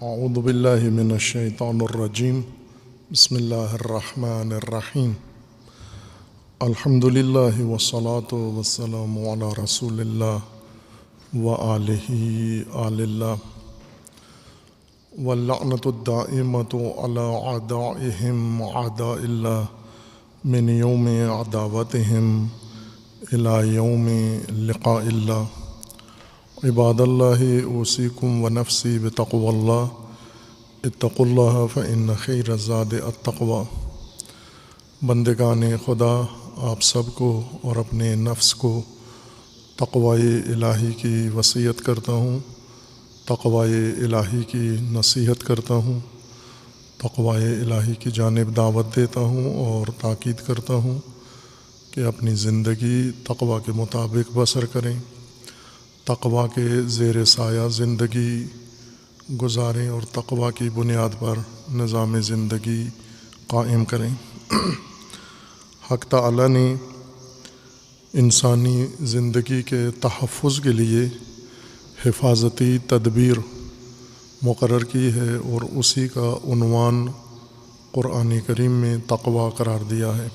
اعوذ باللہ من الشیطان الرجیم بسم اللہ الرحمن الرحیم الحمد للہ والصلاة والسلام علی رسول اللہ وآلہ آل اللہ واللعنۃ الدائمۃ علی اعدائہم اعداء اللہ من یوم عداوتہم الی یوم لقاء اللہ عباد اللہ اوصیکم ونفسی بتقوی اللہ اتقوا اللہ فإن خیر الزاد التقوی۔ بندگان خدا، آپ سب کو اور اپنے نفس کو تقوی الہی کی وصیت کرتا ہوں، تقوی الہی کی نصیحت کرتا ہوں، تقوی الہی کی جانب دعوت دیتا ہوں اور تاکید کرتا ہوں کہ اپنی زندگی تقوی کے مطابق بسر کریں، تقوی کے زیر سایہ زندگی گزاریں اور تقوی کی بنیاد پر نظام زندگی قائم کریں۔ حق تعالی نے انسانی زندگی کے تحفظ کے لیے حفاظتی تدبیر مقرر کی ہے اور اسی کا عنوان قرآن کریم میں تقوی قرار دیا ہے۔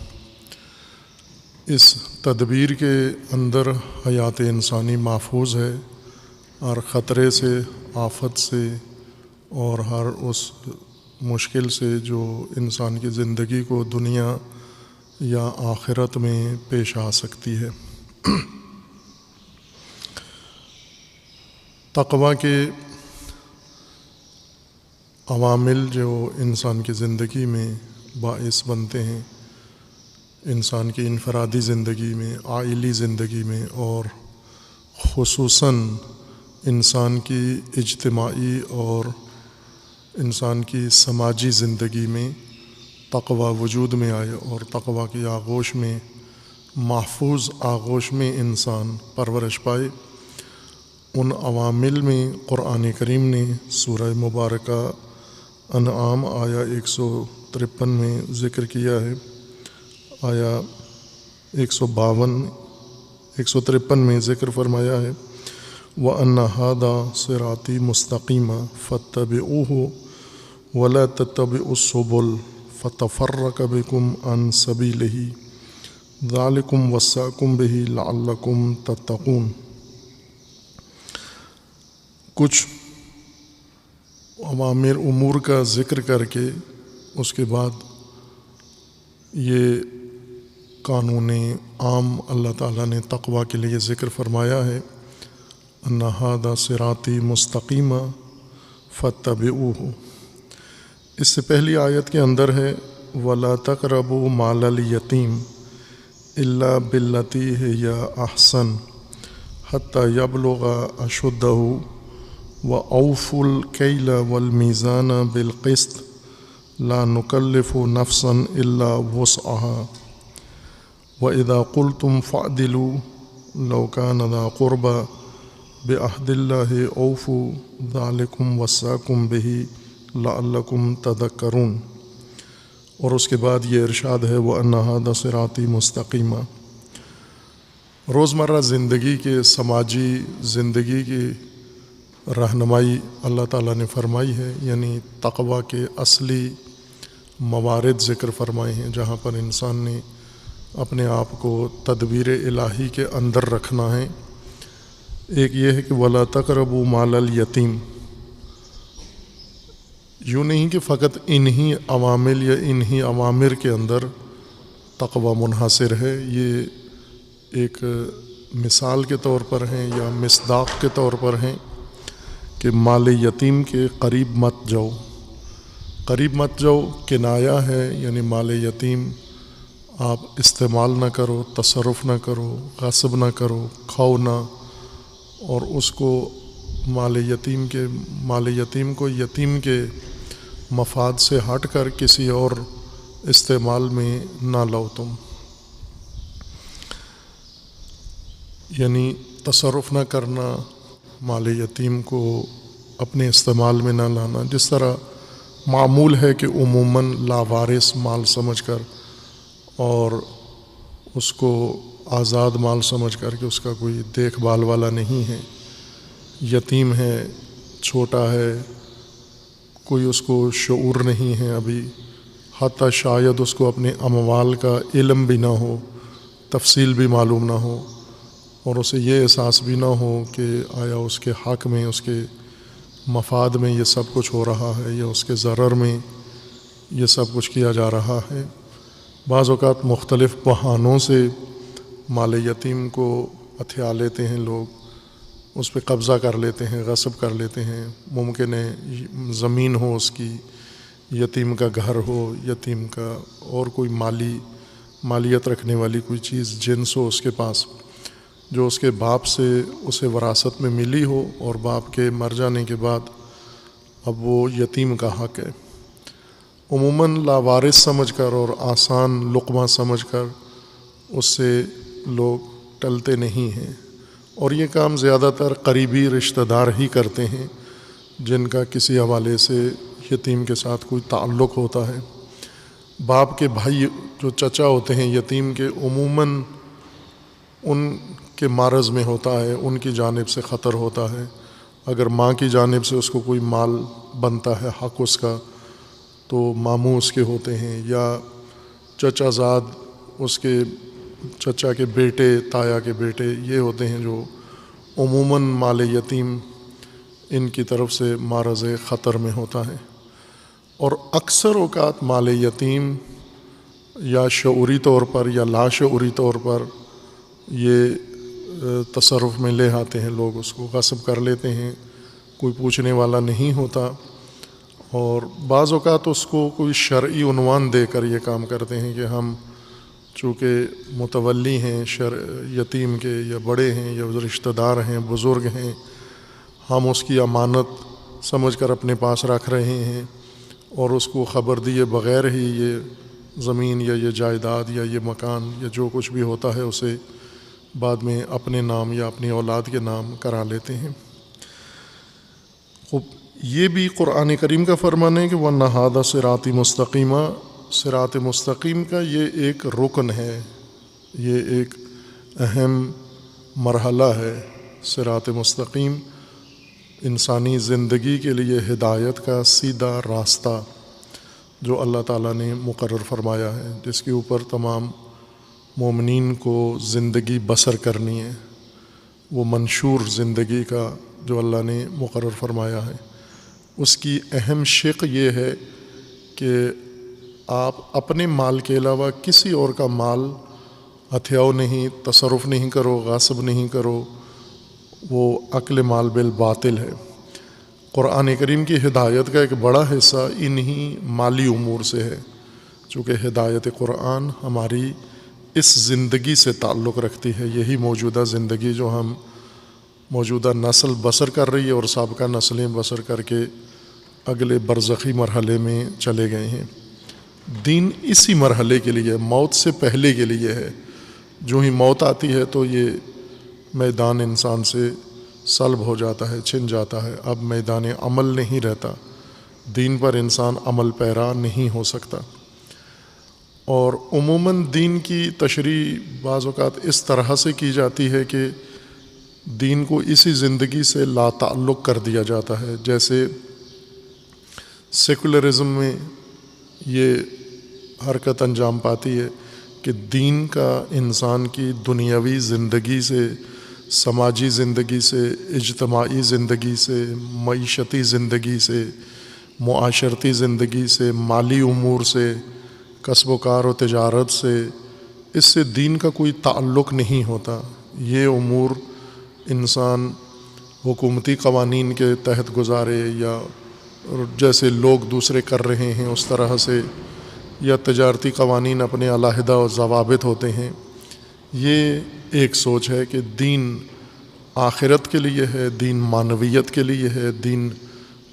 اس تدبیر کے اندر حیات انسانی محفوظ ہے، ہر خطرے سے، آفت سے اور ہر اس مشکل سے جو انسان کی زندگی کو دنیا یا آخرت میں پیش آ سکتی ہے۔ تقوی کے عوامل جو انسان کی زندگی میں باعث بنتے ہیں، انسان کی انفرادی زندگی میں، عائلی زندگی میں اور خصوصاً انسان کی اجتماعی اور انسان کی سماجی زندگی میں تقوی وجود میں آئے اور تقوی کی آغوش میں، محفوظ آغوش میں انسان پرورش پائے، ان عوامل میں قرآن کریم نے سورہ مبارکہ انعام آیا 153 میں ذکر کیا ہے، آیا 153 میں ذکر فرمایا ہے وَأَنَّ هَذَا صِرَاطِي مُسْتَقِيمًا فَاتَّبِعُوهُ وَلَا تَتَّبِعُوا السُّبُلَ فَتَفَرَّقَ بِكُمْ عَنْ سَبِيلِهِ ذَلِكُمْ وَصَّاكُمْ بِهِ لَعَلَّكُمْ تَتَّقُونَ۔ کچھ اوامر امور کا ذکر کر کے اس کے بعد یہ قانون عام اللہ تعالیٰ نے تقوی کے لیے ذکر فرمایا ہے، ان ھذا صراطی مستقیما فاتبعوہ۔ اس سے پہلی آیت کے اندر ہے وَلَا تَقْرَبُوا مَالَ الْيَتِيمِ إِلَّا بِالَّتِي هِيَ أَحْسَنُ حَتَّى يَبْلُغَ أَشُدَّهُ وَأَوْفُوا الْكَيْلَ وَالْمِيزَانَ بِالْقِسْطِ لَا نُكَلِّفُ نَفْسًا إِلَّا وُسْعَهَا وَإِذَا قُلْتُمْ فَاعْدِلُوا لَوْ كَانَ ذَا قُرْبَى بِعَهْدِ اللَّهِ أَوْفُوا ذَلِكُمْ وَصَّاكُمْ بِهِ لَعَلَّكُمْ تَذَكَّرُونَ۔ اور اس کے بعد یہ ارشاد ہے وَأَنَّ هَذَا صِرَاطِي مُسْتَقِيمًا۔ روزمرہ زندگی کے، سماجی زندگی کی رہنمائی اللہ تعالیٰ نے فرمائی ہے، یعنی تقوی کے اصلی موارد ذکر فرمائے ہیں جہاں پر انسان نے اپنے آپ کو تدبیر الہی کے اندر رکھنا ہے۔ ایک یہ ہے کہ وَلَا تَقْرَبُوا مَالَ الْيَتِيمِ، یوں نہیں کہ فقط انہی عوامل یا انہی اوامر کے اندر تقوی منحصر ہے، یہ ایک مثال کے طور پر ہیں یا مصداق کے طور پر ہیں کہ مال یتیم کے قریب مت جاؤ۔ قریب مت جاؤ کنایہ ہے، یعنی مال یتیم آپ استعمال نہ کرو، تصرف نہ کرو، غصب نہ کرو، کھاؤ نہ، اور اس کو مال یتیم کو یتیم کے مفاد سے ہٹ کر کسی اور استعمال میں نہ لاؤ تم، یعنی تصرف نہ کرنا، مال یتیم کو اپنے استعمال میں نہ لانا، جس طرح معمول ہے کہ عموماً لاوارث مال سمجھ کر اور اس کو آزاد مال سمجھ کر کے اس کا کوئی دیکھ بھال والا نہیں ہے، یتیم ہے، چھوٹا ہے، کوئی اس کو شعور نہیں ہے ابھی، حتیٰ شاید اس کو اپنے اموال کا علم بھی نہ ہو، تفصیل بھی معلوم نہ ہو، اور اسے یہ احساس بھی نہ ہو کہ آیا اس کے حق میں، اس کے مفاد میں یہ سب کچھ ہو رہا ہے یا اس کے ضرر میں یہ سب کچھ کیا جا رہا ہے۔ بعض اوقات مختلف بہانوں سے مال یتیم کو ہتھیا لیتے ہیں لوگ، اس پہ قبضہ کر لیتے ہیں، غصب کر لیتے ہیں۔ ممکن ہے زمین ہو اس کی، یتیم کا گھر ہو، یتیم کا اور کوئی مالیت رکھنے والی کوئی چیز جنس ہو اس کے پاس، جو اس کے باپ سے اسے وراثت میں ملی ہو، اور باپ کے مر جانے کے بعد اب وہ یتیم کا حق ہے۔ عموماً لاوارث سمجھ کر اور آسان لقمہ سمجھ کر اس سے لوگ ٹلتے نہیں ہیں، اور یہ کام زیادہ تر قریبی رشتہ دار ہی کرتے ہیں جن کا کسی حوالے سے یتیم کے ساتھ کوئی تعلق ہوتا ہے۔ باپ کے بھائی جو چچا ہوتے ہیں یتیم کے، عموماً ان کے معرض میں ہوتا ہے، ان کی جانب سے خطر ہوتا ہے۔ اگر ماں کی جانب سے اس کو کوئی مال بنتا ہے، حق اس کا، تو ماموں اس کے ہوتے ہیں، یا چچا زاد اس کے چچا کے بیٹے، تایا کے بیٹے، یہ ہوتے ہیں جو عموماً مال یتیم ان کی طرف سے معرض خطر میں ہوتا ہے۔ اور اکثر اوقات مال یتیم یا شعوری طور پر یا لاشعوری طور پر یہ تصرف میں لے آتے ہیں، لوگ اس کو غصب کر لیتے ہیں، کوئی پوچھنے والا نہیں ہوتا، اور بعض اوقات اس کو کوئی شرعی عنوان دے کر یہ کام کرتے ہیں کہ ہم چونکہ متولی ہیں یتیم کے، یا بڑے ہیں، یا رشتہ دار ہیں، بزرگ ہیں، ہم اس کی امانت سمجھ کر اپنے پاس رکھ رہے ہیں، اور اس کو خبر دیے بغیر ہی یہ زمین یا یہ جائیداد یا یہ مکان یا جو کچھ بھی ہوتا ہے اسے بعد میں اپنے نام یا اپنی اولاد کے نام کرا لیتے ہیں۔ یہ بھی قرآن کریم کا فرمان ہے کہ وَأَنَّ هَٰذَا صِرَاطِ مُسْتَقِيمًا، صراط مستقیم کا یہ ایک رکن ہے، یہ ایک اہم مرحلہ ہے۔ صراط مستقیم انسانی زندگی کے لیے ہدایت کا سیدھا راستہ جو اللہ تعالیٰ نے مقرر فرمایا ہے، جس کے اوپر تمام مومنین کو زندگی بسر کرنی ہے، وہ منشور زندگی کا جو اللہ نے مقرر فرمایا ہے۔ اس کی اہم شق یہ ہے کہ آپ اپنے مال کے علاوہ کسی اور کا مال ہتھیاؤ نہیں، تصرف نہیں کرو، غصب نہیں کرو، وہ اکل مال بالباطل ہے۔ قرآن کریم کی ہدایت کا ایک بڑا حصہ انہی مالی امور سے ہے، چونکہ ہدایت قرآن ہماری اس زندگی سے تعلق رکھتی ہے، یہی موجودہ زندگی جو ہم موجودہ نسل بسر کر رہی ہے اور سابقہ نسلیں بسر کر کے اگلے برزخی مرحلے میں چلے گئے ہیں۔ دین اسی مرحلے کے لیے، موت سے پہلے کے لیے ہے۔ جو ہی موت آتی ہے تو یہ میدان انسان سے سلب ہو جاتا ہے، چھن جاتا ہے، اب میدان عمل نہیں رہتا، دین پر انسان عمل پیرا نہیں ہو سکتا۔ اور عموماً دین کی تشریح بعض اوقات اس طرح سے کی جاتی ہے کہ دین کو اسی زندگی سے لا تعلق کر دیا جاتا ہے، جیسے سیکولرزم میں یہ حرکت انجام پاتی ہے کہ دین کا انسان کی دنیاوی زندگی سے، سماجی زندگی سے، اجتماعی زندگی سے، معیشتی زندگی سے، معاشرتی زندگی سے، مالی امور سے، کسب و کار و تجارت سے، اس سے دین کا کوئی تعلق نہیں ہوتا۔ یہ امور انسان حکومتی قوانین کے تحت گزارے یا جیسے لوگ دوسرے کر رہے ہیں اس طرح سے، یا تجارتی قوانین اپنے علیحدہ و ضوابط ہوتے ہیں۔ یہ ایک سوچ ہے کہ دین آخرت کے لیے ہے، دین معنویت کے لیے ہے، دین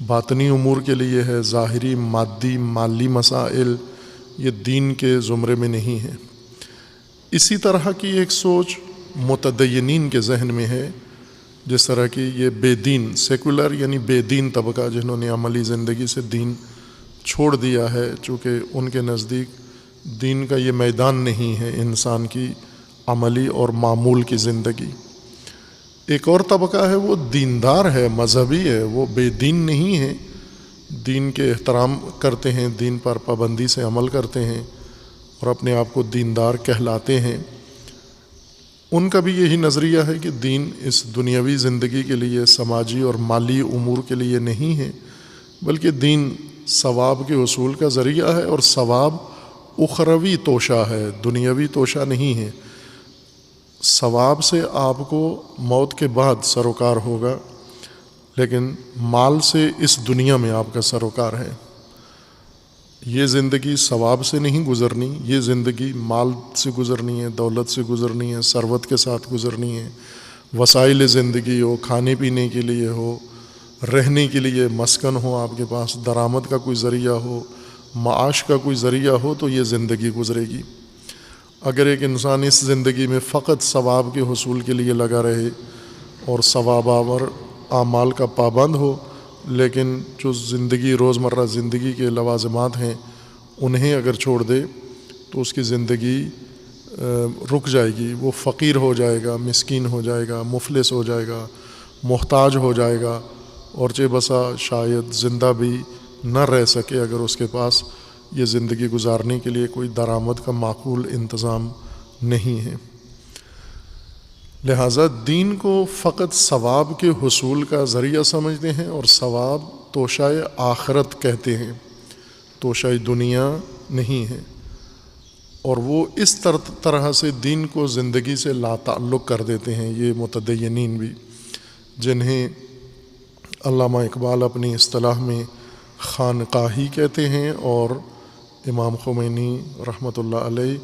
باطنی امور کے لیے ہے، ظاہری مادی مالی مسائل یہ دین کے زمرے میں نہیں ہے۔ اسی طرح کی ایک سوچ متدینین کے ذہن میں ہے، جس طرح کی یہ بے دین، سیکولر یعنی بے دین طبقہ جنہوں نے عملی زندگی سے دین چھوڑ دیا ہے، چونکہ ان کے نزدیک دین کا یہ میدان نہیں ہے انسان کی عملی اور معمول کی زندگی۔ ایک اور طبقہ ہے وہ دیندار ہے، مذہبی ہے، وہ بے دین نہیں ہے، دین کے احترام کرتے ہیں، دین پر پابندی سے عمل کرتے ہیں اور اپنے آپ کو دیندار کہلاتے ہیں، ان کا بھی یہی نظریہ ہے کہ دین اس دنیاوی زندگی کے لیے، سماجی اور مالی امور کے لیے نہیں ہے، بلکہ دین ثواب کے حصول کا ذریعہ ہے، اور ثواب اخروی توشہ ہے، دنیاوی توشہ نہیں ہے۔ ثواب سے آپ کو موت کے بعد سروکار ہوگا، لیکن مال سے اس دنیا میں آپ کا سروکار ہے۔ یہ زندگی ثواب سے نہیں گزرنی، یہ زندگی مال سے گزرنی ہے، دولت سے گزرنی ہے، ثروت کے ساتھ گزرنی ہے، وسائل زندگی ہو، کھانے پینے کے لیے ہو، رہنے کے لیے مسکن ہو، آپ کے پاس درآمد کا کوئی ذریعہ ہو، معاش کا کوئی ذریعہ ہو، تو یہ زندگی گزرے گی۔ اگر ایک انسان اس زندگی میں فقط ثواب کے حصول کے لیے لگا رہے اور ثواب آور اعمال کا پابند ہو، لیکن جو زندگی روزمرہ زندگی کے لوازمات ہیں انہیں اگر چھوڑ دے تو اس کی زندگی رک جائے گی، وہ فقیر ہو جائے گا، مسکین ہو جائے گا، مفلس ہو جائے گا، محتاج ہو جائے گا، اور چہ بسا شاید زندہ بھی نہ رہ سکے اگر اس کے پاس یہ زندگی گزارنے کے لیے کوئی درآمد کا معقول انتظام نہیں ہے۔ لہٰذا دین کو فقط ثواب کے حصول کا ذریعہ سمجھتے ہیں، اور ثواب توشہ آخرت کہتے ہیں، توشہ دنیا نہیں ہے، اور وہ اس طرح سے دین کو زندگی سے لا تعلق کر دیتے ہیں یہ متدینین بھی، جنہیں علامہ اقبال اپنی اصطلاح میں خانقاہی کہتے ہیں، اور امام خمینی رحمۃ اللہ علیہ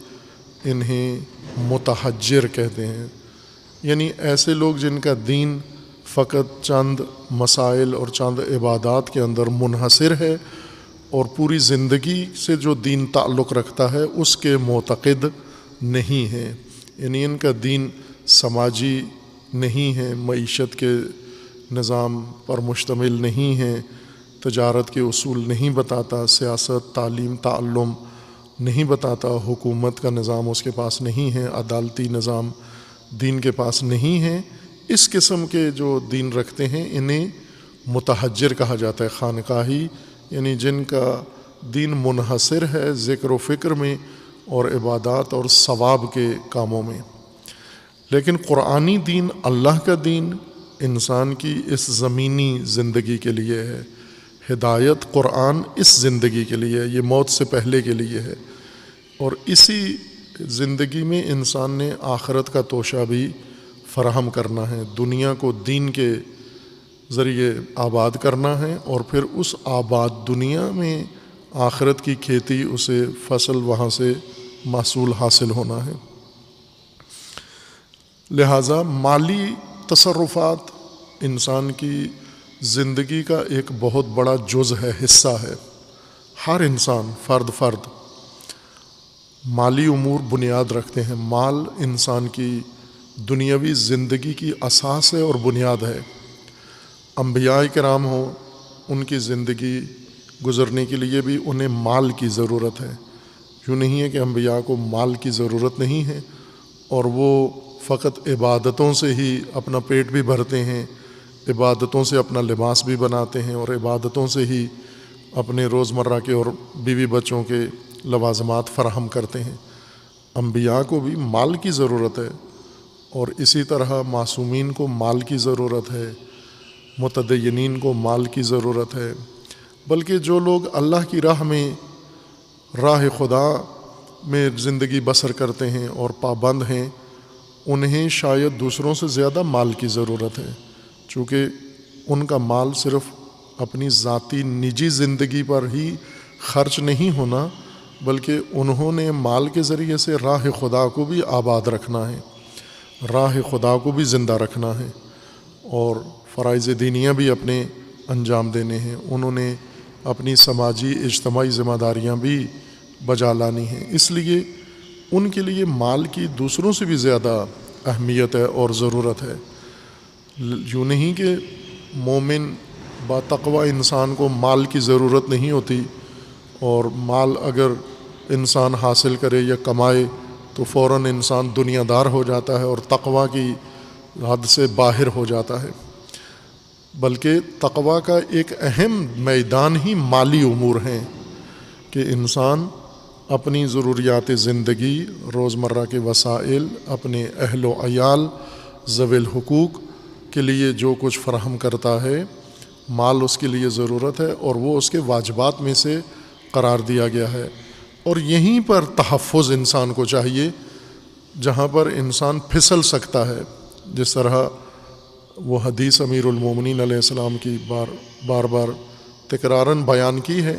انہیں متحجر کہتے ہیں، یعنی ایسے لوگ جن کا دین فقط چند مسائل اور چند عبادات کے اندر منحصر ہے، اور پوری زندگی سے جو دین تعلق رکھتا ہے اس کے معتقد نہیں ہے، یعنی ان کا دین سماجی نہیں ہے، معیشت کے نظام پر مشتمل نہیں ہے، تجارت کے اصول نہیں بتاتا، سیاست، تعلیم، تعلم نہیں بتاتا، حکومت کا نظام اس کے پاس نہیں ہے، عدالتی نظام دین کے پاس نہیں ہے۔ اس قسم کے جو دین رکھتے ہیں انہیں متحجر کہا جاتا ہے، خانقاہی، یعنی جن کا دین منحصر ہے ذکر و فکر میں اور عبادات اور ثواب کے کاموں میں۔ لیکن قرآنی دین، اللہ کا دین، انسان کی اس زمینی زندگی کے لیے ہے، ہدایت قرآن اس زندگی کے لیے ہے، یہ موت سے پہلے کے لیے ہے، اور اسی زندگی میں انسان نے آخرت کا توشہ بھی فراہم کرنا ہے، دنیا کو دین کے ذریعے آباد کرنا ہے، اور پھر اس آباد دنیا میں آخرت کی کھیتی، اسے فصل وہاں سے محصول حاصل ہونا ہے۔ لہٰذا مالی تصرفات انسان کی زندگی کا ایک بہت بڑا جز ہے، حصہ ہے۔ ہر انسان فرد مالی امور بنیاد رکھتے ہیں، مال انسان کی دنیاوی زندگی کی اساس ہے اور بنیاد ہے۔ انبیاء کرام ہوں، ان کی زندگی گزرنے کے لیے بھی انہیں مال کی ضرورت ہے، یوں نہیں ہے کہ انبیاء کو مال کی ضرورت نہیں ہے اور وہ فقط عبادتوں سے ہی اپنا پیٹ بھی بھرتے ہیں، عبادتوں سے اپنا لباس بھی بناتے ہیں، اور عبادتوں سے ہی اپنے روزمرہ کے اور بیوی بچوں کے لوازمات فراہم کرتے ہیں۔ انبیاء کو بھی مال کی ضرورت ہے، اور اسی طرح معصومین کو مال کی ضرورت ہے، متدینین کو مال کی ضرورت ہے، بلکہ جو لوگ اللہ کی راہ میں، راہ خدا میں زندگی بسر کرتے ہیں اور پابند ہیں، انہیں شاید دوسروں سے زیادہ مال کی ضرورت ہے، چونکہ ان کا مال صرف اپنی ذاتی نجی زندگی پر ہی خرچ نہیں ہونا، بلکہ انہوں نے مال کے ذریعے سے راہ خدا کو بھی آباد رکھنا ہے، راہ خدا کو بھی زندہ رکھنا ہے، اور فرائض دینیاں بھی اپنے انجام دینے ہیں، انہوں نے اپنی سماجی اجتماعی ذمہ داریاں بھی بجا لانی ہیں۔ اس لیے ان کے لیے مال کی دوسروں سے بھی زیادہ اہمیت ہے اور ضرورت ہے۔ یوں نہیں کہ مومن با تقوی انسان کو مال کی ضرورت نہیں ہوتی، اور مال اگر انسان حاصل کرے یا کمائے تو فوراً انسان دنیا دار ہو جاتا ہے اور تقوی کی حد سے باہر ہو جاتا ہے۔ بلکہ تقویٰ کا ایک اہم میدان ہی مالی امور ہیں کہ انسان اپنی ضروریات زندگی، روزمرہ کے وسائل، اپنے اہل و عیال، ذوی الحقوق کے لیے جو کچھ فراہم کرتا ہے، مال اس کے لیے ضرورت ہے اور وہ اس کے واجبات میں سے قرار دیا گیا ہے، اور یہیں پر تحفظ انسان کو چاہیے جہاں پر انسان پھسل سکتا ہے. جس طرح وہ حدیث امیر المومنین علیہ السلام کی بار بار تکراراً بیان کی ہے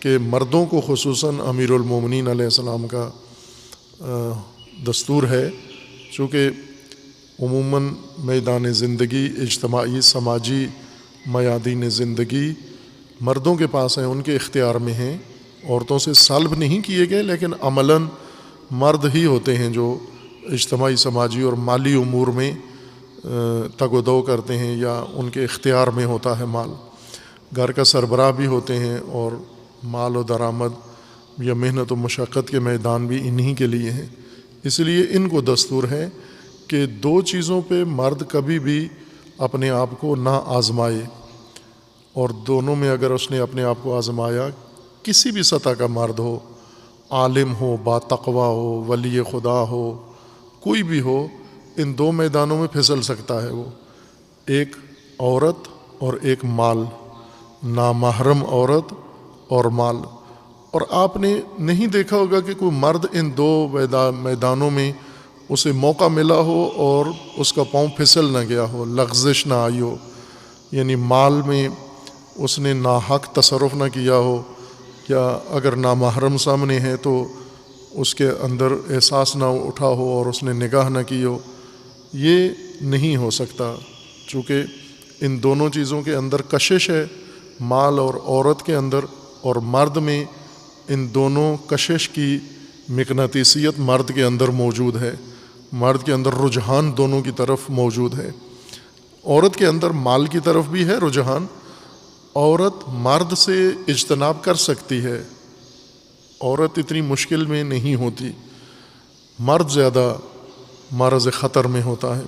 کہ مردوں کو خصوصاً امیر المومنین علیہ السلام کا دستور ہے، چونکہ عموماً میدان زندگی، اجتماعی سماجی میادین زندگی مردوں کے پاس ہیں، ان کے اختیار میں ہیں، عورتوں سے سلب نہیں کیے گئے، لیکن عملاً مرد ہی ہوتے ہیں جو اجتماعی سماجی اور مالی امور میں تگ و دو کرتے ہیں، یا ان کے اختیار میں ہوتا ہے مال. گھر کا سربراہ بھی ہوتے ہیں، اور مال و درآمد یا محنت و مشقت کے میدان بھی انہی کے لیے ہیں. اس لیے ان کو دستور ہے کہ دو چیزوں پہ مرد کبھی بھی اپنے آپ کو نہ آزمائے، اور دونوں میں اگر اس نے اپنے آپ کو آزمایا، کسی بھی سطح کا مرد ہو، عالم ہو، با تقویٰ ہو، ولی خدا ہو، کوئی بھی ہو، ان دو میدانوں میں پھسل سکتا ہے وہ، ایک عورت اور ایک مال، نامحرم عورت اور مال. اور آپ نے نہیں دیکھا ہوگا کہ کوئی مرد ان دو میدانوں میں اسے موقع ملا ہو اور اس کا پاؤں پھسل نہ گیا ہو، لغزش نہ آئی ہو، یعنی مال میں اس نے ناحق تصرف نہ کیا ہو، یا اگر نامحرم سامنے ہے تو اس کے اندر احساس نہ اٹھا ہو اور اس نے نگاہ نہ کی ہو. یہ نہیں ہو سکتا، چونکہ ان دونوں چیزوں کے اندر کشش ہے، مال اور عورت کے اندر، اور مرد میں ان دونوں کشش کی مقناطیسیت مرد کے اندر موجود ہے، مرد کے اندر رجحان دونوں کی طرف موجود ہے. عورت کے اندر مال کی طرف بھی ہے رجحان، عورت مرد سے اجتناب کر سکتی ہے، عورت اتنی مشکل میں نہیں ہوتی، مرد زیادہ معرض خطر میں ہوتا ہے.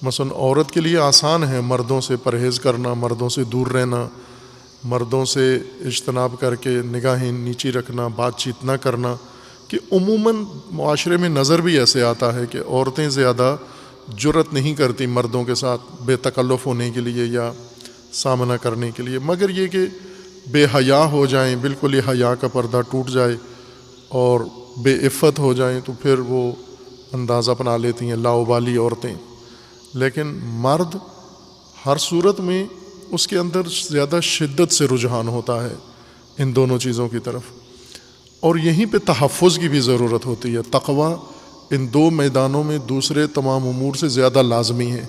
مثلا عورت کے لیے آسان ہے مردوں سے پرہیز کرنا، مردوں سے دور رہنا، مردوں سے اجتناب کر کے نگاہیں نیچی رکھنا، بات چیت نہ کرنا، کہ عموماً معاشرے میں نظر بھی ایسے آتا ہے کہ عورتیں زیادہ جرأت نہیں کرتی مردوں کے ساتھ بے تکلف ہونے کے لیے یا سامنا کرنے کے لیے، مگر یہ کہ بے حیا ہو جائیں، بالکل یہ حیا کا پردہ ٹوٹ جائے اور بے عفت ہو جائیں تو پھر وہ انداز اپنا لیتی ہیں لاؤبالی عورتیں. لیکن مرد ہر صورت میں اس کے اندر زیادہ شدت سے رجحان ہوتا ہے ان دونوں چیزوں کی طرف، اور یہیں پہ تحفظ کی بھی ضرورت ہوتی ہے. تقویٰ ان دو میدانوں میں دوسرے تمام امور سے زیادہ لازمی ہے،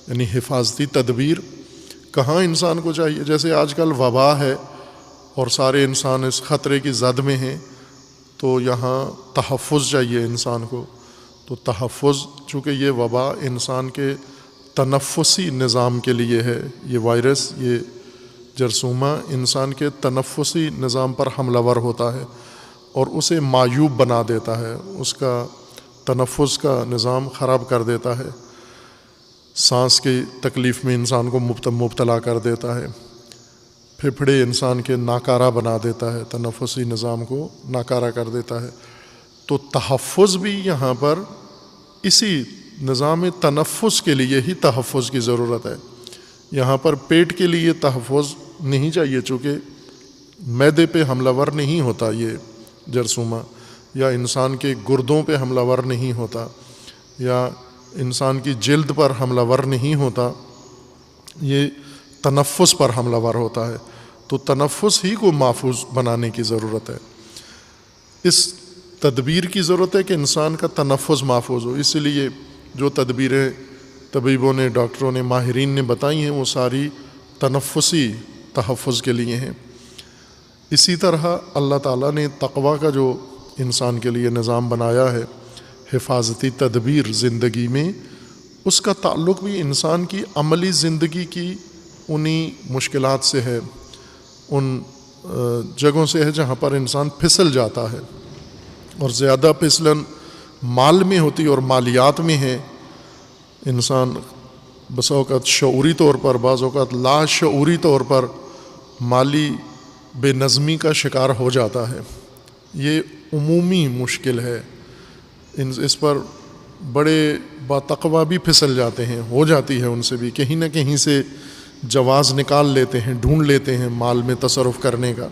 یعنی حفاظتی تدبیر کہاں انسان کو چاہیے. جیسے آج کل وبا ہے اور سارے انسان اس خطرے کی زد میں ہیں، تو یہاں تحفظ چاہیے انسان کو. تو تحفظ، چونکہ یہ وبا انسان کے تنفسی نظام کے لیے ہے، یہ وائرس، یہ جرثومہ انسان کے تنفسی نظام پر حملہ ور ہوتا ہے اور اسے معیوب بنا دیتا ہے، اس کا تنفس کا نظام خراب کر دیتا ہے، سانس کی تکلیف میں انسان کو مبتلا کر دیتا ہے، پھپھڑے انسان کے ناکارہ بنا دیتا ہے، تنفسی نظام کو ناکارہ کر دیتا ہے. تو تحفظ بھی یہاں پر اسی نظام تنفس کے لیے ہی تحفظ کی ضرورت ہے. یہاں پر پیٹ کے لیے تحفظ نہیں چاہیے، چونکہ معدے پہ حملہ ور نہیں ہوتا یہ جرثومہ، یا انسان کے گردوں پہ حملہ ور نہیں ہوتا، یا انسان کی جلد پر حملہ ور نہیں ہوتا، یہ تنفس پر حملہ ور ہوتا ہے. تو تنفس ہی کو محفوظ بنانے کی ضرورت ہے، اس تدبیر کی ضرورت ہے کہ انسان کا تنفس محفوظ ہو. اس لیے جو تدبیریں طبیبوں نے، ڈاکٹروں نے، ماہرین نے بتائی ہیں وہ ساری تنفسی تحفظ کے لیے ہیں. اسی طرح اللہ تعالیٰ نے تقویٰ کا جو انسان کے لیے نظام بنایا ہے، حفاظتی تدبیر زندگی میں، اس کا تعلق بھی انسان کی عملی زندگی کی انہی مشکلات سے ہے، ان جگہوں سے ہے جہاں پر انسان پھسل جاتا ہے. اور زیادہ پھسلن مال میں ہوتی اور مالیات میں ہے. انسان بسا اوقات شعوری طور پر، بعض اوقات لاشعوری طور پر مالی بے نظمی کا شکار ہو جاتا ہے۔ یہ عمومی مشکل ہے، اس پر بڑے باتقویٰ بھی پھسل جاتے ہیں، ہو جاتی ہے ان سے بھی، کہیں نہ کہیں سے جواز نکال لیتے ہیں، ڈھونڈ لیتے ہیں مال میں تصرف کرنے کا،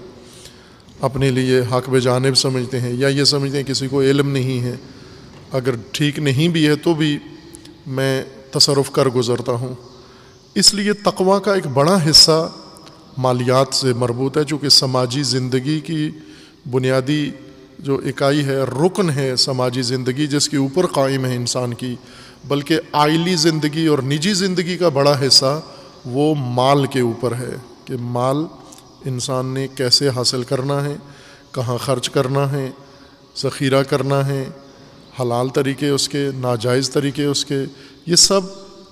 اپنے لیے حق بجانب سمجھتے ہیں، یا یہ سمجھتے ہیں کسی کو علم نہیں ہے، اگر ٹھیک نہیں بھی ہے تو بھی میں تصرف کر گزرتا ہوں۔ اس لیے تقویٰ کا ایک بڑا حصہ مالیات سے مربوط ہے، چونکہ سماجی زندگی کی بنیادی جو اکائی ہے، رکن ہے سماجی زندگی جس کے اوپر قائم ہے انسان کی، بلکہ عائلی زندگی اور نجی زندگی کا بڑا حصہ وہ مال کے اوپر ہے کہ مال انسان نے کیسے حاصل کرنا ہے، کہاں خرچ کرنا ہے، ذخیرہ کرنا ہے، حلال طریقے اس کے، ناجائز طریقے اس کے، یہ سب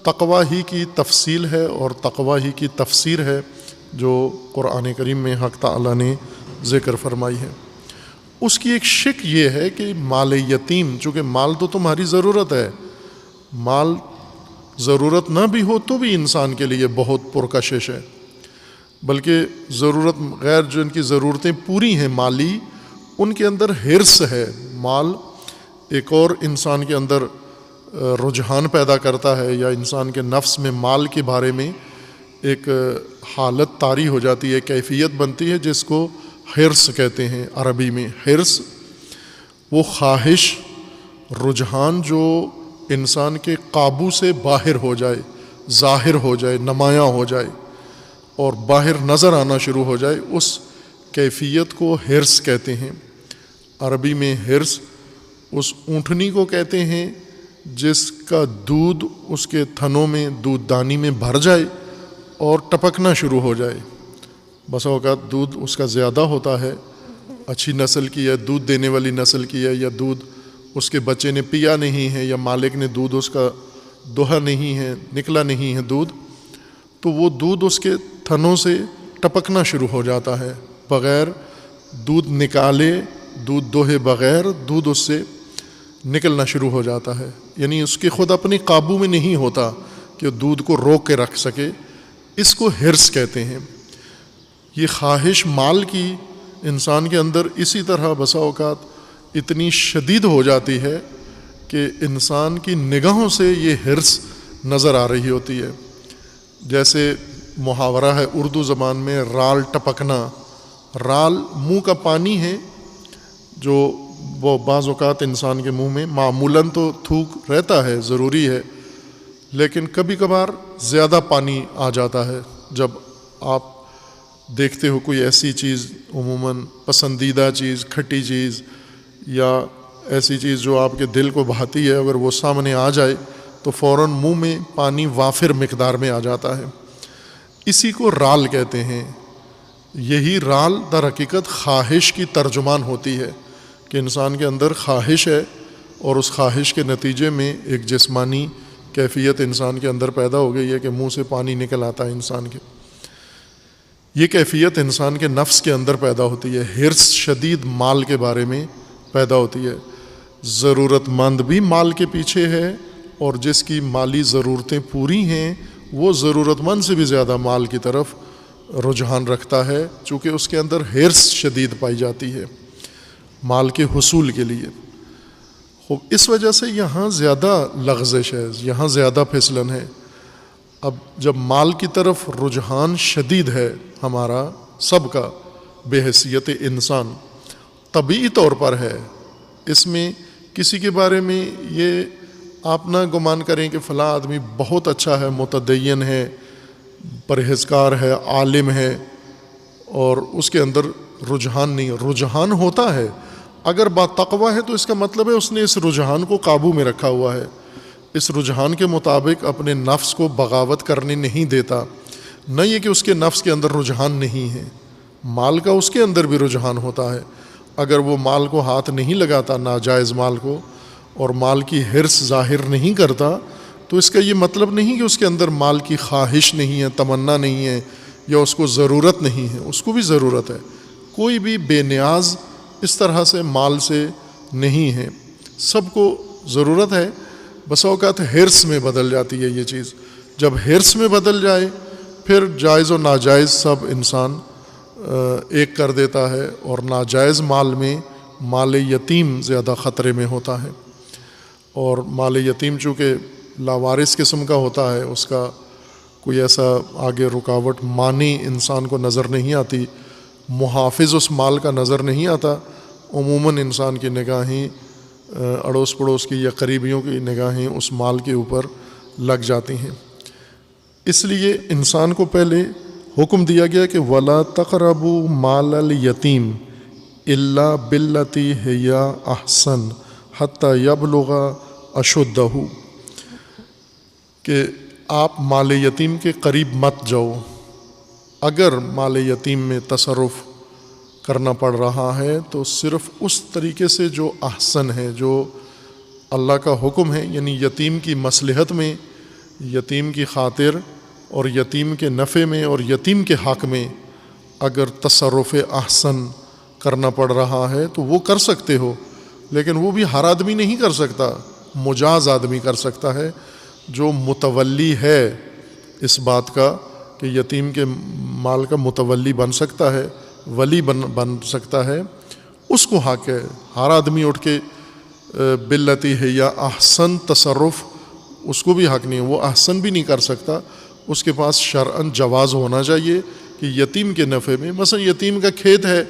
تقویٰ ہی کی تفصیل ہے اور تقویٰ ہی کی تفسیر ہے جو قرآن کریم میں حق تعالیٰ نے ذکر فرمائی ہے۔ اس کی ایک شک یہ ہے کہ مال یتیم، چونکہ مال تو تمہاری ضرورت ہے، مال ضرورت نہ بھی ہو تو بھی انسان کے لیے بہت پرکشش ہے، بلکہ ضرورت غیر جن کی ضرورتیں پوری ہیں مالی، ان کے اندر حرص ہے۔ مال ایک اور انسان کے اندر رجحان پیدا کرتا ہے، یا انسان کے نفس میں مال کے بارے میں ایک حالت طاری ہو جاتی ہے، کیفیت بنتی ہے جس کو حرص کہتے ہیں عربی میں۔ حرص وہ خواہش، رجحان جو انسان کے قابو سے باہر ہو جائے، ظاہر ہو جائے، نمایاں ہو جائے اور باہر نظر آنا شروع ہو جائے، اس کیفیت کو حرص کہتے ہیں۔ عربی میں حرص اس اونٹنی کو کہتے ہیں جس کا دودھ اس کے تھنوں میں، دودھ دانی میں بھر جائے اور ٹپکنا شروع ہو جائے۔ بسا اوقات دودھ اس کا زیادہ ہوتا ہے، اچھی نسل کی ہے، دودھ دینے والی نسل کی ہے، یا دودھ اس کے بچے نے پیا نہیں ہے، یا مالک نے دودھ اس کا دوہا نہیں ہے، نکلا نہیں ہے دودھ، تو وہ دودھ اس کے تھنوں سے ٹپکنا شروع ہو جاتا ہے، بغیر دودھ نکالے، دودھ دوہے بغیر دودھ اس سے نکلنا شروع ہو جاتا ہے، یعنی اس کے خود اپنے قابو میں نہیں ہوتا کہ دودھ کو روک کے رکھ سکے۔ اس کو حرص کہتے ہیں۔ یہ خواہش مال کی انسان کے اندر اسی طرح بسا اوقات اتنی شدید ہو جاتی ہے کہ انسان کی نگاہوں سے یہ حرص نظر آ رہی ہوتی ہے۔ جیسے محاورہ ہے اردو زبان میں رال ٹپکنا۔ رال منہ کا پانی ہے جو وہ بعض اوقات انسان کے منہ میں معمولاً تو تھوک رہتا ہے، ضروری ہے، لیکن کبھی کبھار زیادہ پانی آ جاتا ہے۔ جب آپ دیکھتے ہو کوئی ایسی چیز، عموماً پسندیدہ چیز، کھٹی چیز یا ایسی چیز جو آپ کے دل کو بھاتی ہے، اگر وہ سامنے آ جائے تو فوراً منہ میں پانی وافر مقدار میں آ جاتا ہے، اسی کو رال کہتے ہیں۔ یہی رال در حقیقت خواہش کی ترجمان ہوتی ہے کہ انسان کے اندر خواہش ہے اور اس خواہش کے نتیجے میں ایک جسمانی کیفیت انسان کے اندر پیدا ہو گئی ہے کہ منہ سے پانی نکل آتا ہے انسان کے۔ یہ کیفیت انسان کے نفس کے اندر پیدا ہوتی ہے، حرص شدید مال کے بارے میں پیدا ہوتی ہے۔ ضرورت مند بھی مال کے پیچھے ہے، اور جس کی مالی ضرورتیں پوری ہیں وہ ضرورت مند سے بھی زیادہ مال کی طرف رجحان رکھتا ہے، چونکہ اس کے اندر حرص شدید پائی جاتی ہے مال کے حصول کے لیے۔ اس وجہ سے یہاں زیادہ لغزش ہے، یہاں زیادہ پھسلن ہے۔ اب جب مال کی طرف رجحان شدید ہے ہمارا سب کا بے حیثیت انسان، طبیعی طور پر ہے، اس میں کسی کے بارے میں یہ آپ نہ گمان کریں کہ فلاں آدمی بہت اچھا ہے، متدین ہے، پرہیزگار ہے، عالم ہے، اور اس کے اندر رجحان نہیں۔ رجحان ہوتا ہے، اگر بات تقویٰ ہے تو اس کا مطلب ہے اس نے اس رجحان کو قابو میں رکھا ہوا ہے، اس رجحان کے مطابق اپنے نفس کو بغاوت کرنے نہیں دیتا۔ نہ یہ کہ اس کے نفس کے اندر رجحان نہیں ہے، مال کا اس کے اندر بھی رجحان ہوتا ہے، اگر وہ مال کو ہاتھ نہیں لگاتا، ناجائز مال کو، اور مال کی حرص ظاہر نہیں کرتا، تو اس کا یہ مطلب نہیں کہ اس کے اندر مال کی خواہش نہیں ہے، تمنا نہیں ہے، یا اس کو ضرورت نہیں ہے، اس کو بھی ضرورت ہے۔ کوئی بھی بے نیاز اس طرح سے مال سے نہیں ہے، سب کو ضرورت ہے، بسا اوقات حرص میں بدل جاتی ہے یہ چیز۔ جب حرص میں بدل جائے پھر جائز و ناجائز سب انسان ایک کر دیتا ہے، اور ناجائز مال میں مال یتیم زیادہ خطرے میں ہوتا ہے، اور مال یتیم چونکہ لاوارث قسم کا ہوتا ہے، اس کا کوئی ایسا آگے رکاوٹ مانی انسان کو نظر نہیں آتی، محافظ اس مال کا نظر نہیں آتا، عموماً انسان کی نگاہیں اڑوس پڑوس کی یا قریبیوں کی نگاہیں اس مال کے اوپر لگ جاتی ہیں۔ اس لیے انسان کو پہلے حکم دیا گیا کہ وَلَا تَقْرَبُوا مَالَ الْيَتِيمِ إِلَّا بِالَّتِي هِيَ أَحْسَنُ حَتَّى يَبْلُغَ أَشُدَّهُ، کہ آپ مال یتیم کے قریب مت جاؤ۔ اگر مال یتیم میں تصرف کرنا پڑ رہا ہے تو صرف اس طریقے سے جو احسن ہے، جو اللہ کا حکم ہے، یعنی یتیم کی مصلحت میں، یتیم کی خاطر اور یتیم کے نفع میں اور یتیم کے حق میں اگر تصرف احسن کرنا پڑ رہا ہے تو وہ کر سکتے ہو، لیکن وہ بھی ہر آدمی نہیں کر سکتا، مجاز آدمی کر سکتا ہے، جو متولی ہے اس بات کا کہ یتیم کے مال کا متولی بن سکتا ہے، ولی بن سکتا ہے، اس کو حق ہے۔ ہر آدمی اٹھ کے باللتی ہے یا احسن تصرف اس کو بھی حق نہیں ہے، وہ احسن بھی نہیں کر سکتا، اس کے پاس شرعاً جواز ہونا چاہیے کہ یتیم کے نفع میں، مثلا یتیم کا کھیت ہے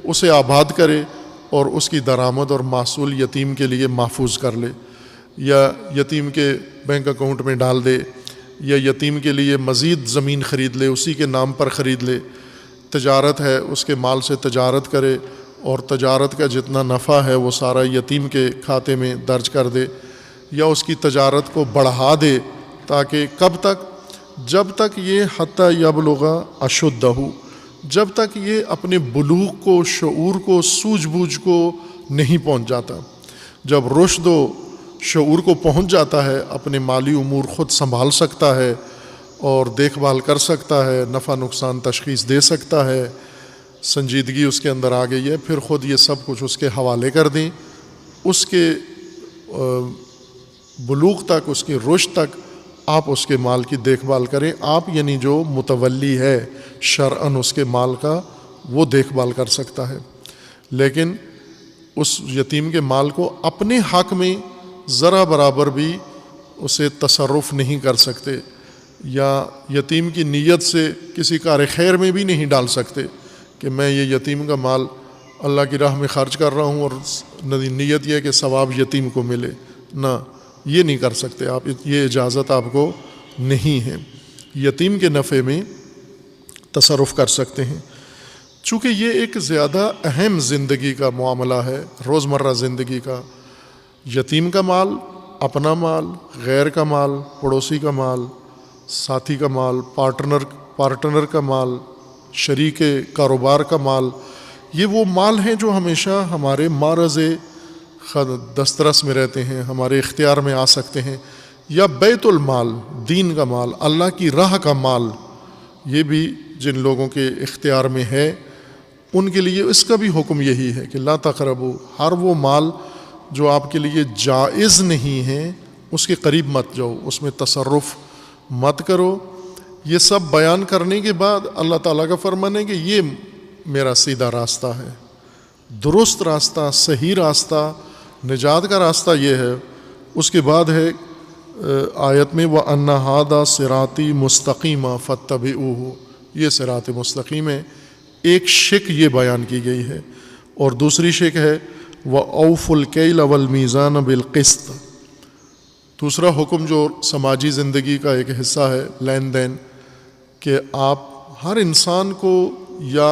اسے آباد کرے اور اس کی درآمد اور محصول یتیم کے لیے محفوظ کر لے، یا یتیم کے بینک اکاؤنٹ میں ڈال دے، یا یتیم کے لیے مزید زمین خرید لے، اسی کے نام پر خرید لے، تجارت ہے اس کے مال سے تجارت کرے اور تجارت کا جتنا نفع ہے وہ سارا یتیم کے کھاتے میں درج کر دے، یا اس کی تجارت کو بڑھا دے، تاکہ کب تک؟ جب تک یہ حتی یبلغ اشدہ، جب تک یہ اپنے بلوغ کو، شعور کو، سوجھ بوجھ کو نہیں پہنچ جاتا۔ جب رشد و شعور کو پہنچ جاتا ہے، اپنے مالی امور خود سنبھال سکتا ہے اور دیکھ بھال کر سکتا ہے، نفع نقصان تشخیص دے سکتا ہے، سنجیدگی اس کے اندر آ گئی ہے، پھر خود یہ سب کچھ اس کے حوالے کر دیں، اس کے بلوغ تک، اس کی رشد تک آپ اس کے مال کی دیکھ بھال کریں۔ آپ یعنی جو متولی ہے شرعاً اس کے مال کا، وہ دیکھ بھال کر سکتا ہے، لیکن اس یتیم کے مال کو اپنے حق میں ذرا برابر بھی اسے تصرف نہیں کر سکتے، یا یتیم کی نیت سے کسی کار خیر میں بھی نہیں ڈال سکتے کہ میں یہ یتیم کا مال اللہ کی راہ میں خرچ کر رہا ہوں اور نیت یہ ہے کہ ثواب یتیم کو ملے، نہ، یہ نہیں کر سکتے آپ، یہ اجازت آپ کو نہیں ہے۔ یتیم کے نفع میں تصرف کر سکتے ہیں، چونکہ یہ ایک زیادہ اہم زندگی کا معاملہ ہے، روزمرہ زندگی کا۔ یتیم کا مال، اپنا مال، غیر کا مال، پڑوسی کا مال، ساتھی کا مال، پارٹنر کا مال، شریک کاروبار کا مال، یہ وہ مال ہیں جو ہمیشہ ہمارے معرض دسترس میں رہتے ہیں، ہمارے اختیار میں آ سکتے ہیں، یا بیت المال، دین کا مال، اللہ کی راہ کا مال، یہ بھی جن لوگوں کے اختیار میں ہے ان کے لیے اس کا بھی حکم یہی ہے کہ لا تقربوا، ہر وہ مال جو آپ کے لیے جائز نہیں ہے اس کے قریب مت جاؤ، اس میں تصرف مت کرو۔ یہ سب بیان کرنے کے بعد اللہ تعالیٰ کا فرمان ہے کہ یہ میرا سیدھا راستہ ہے، درست راستہ، صحیح راستہ، نجات کا راستہ یہ ہے۔ اس کے بعد ہے آیت میں وَأَنَّ هَذَا صِرَاطِي مُسْتَقِيمًا فَاتَّبِعُوهُ، یہ صراط مستقیم ہے۔ ایک شک یہ بیان کی گئی ہے، اور دوسری شک ہے وَأَوْفُوا الْكَيْلَ وَالْمِيزَانَ بِالْقِسْطِ، دوسرا حکم جو سماجی زندگی کا ایک حصہ ہے، لین دین، کہ آپ ہر انسان کو یا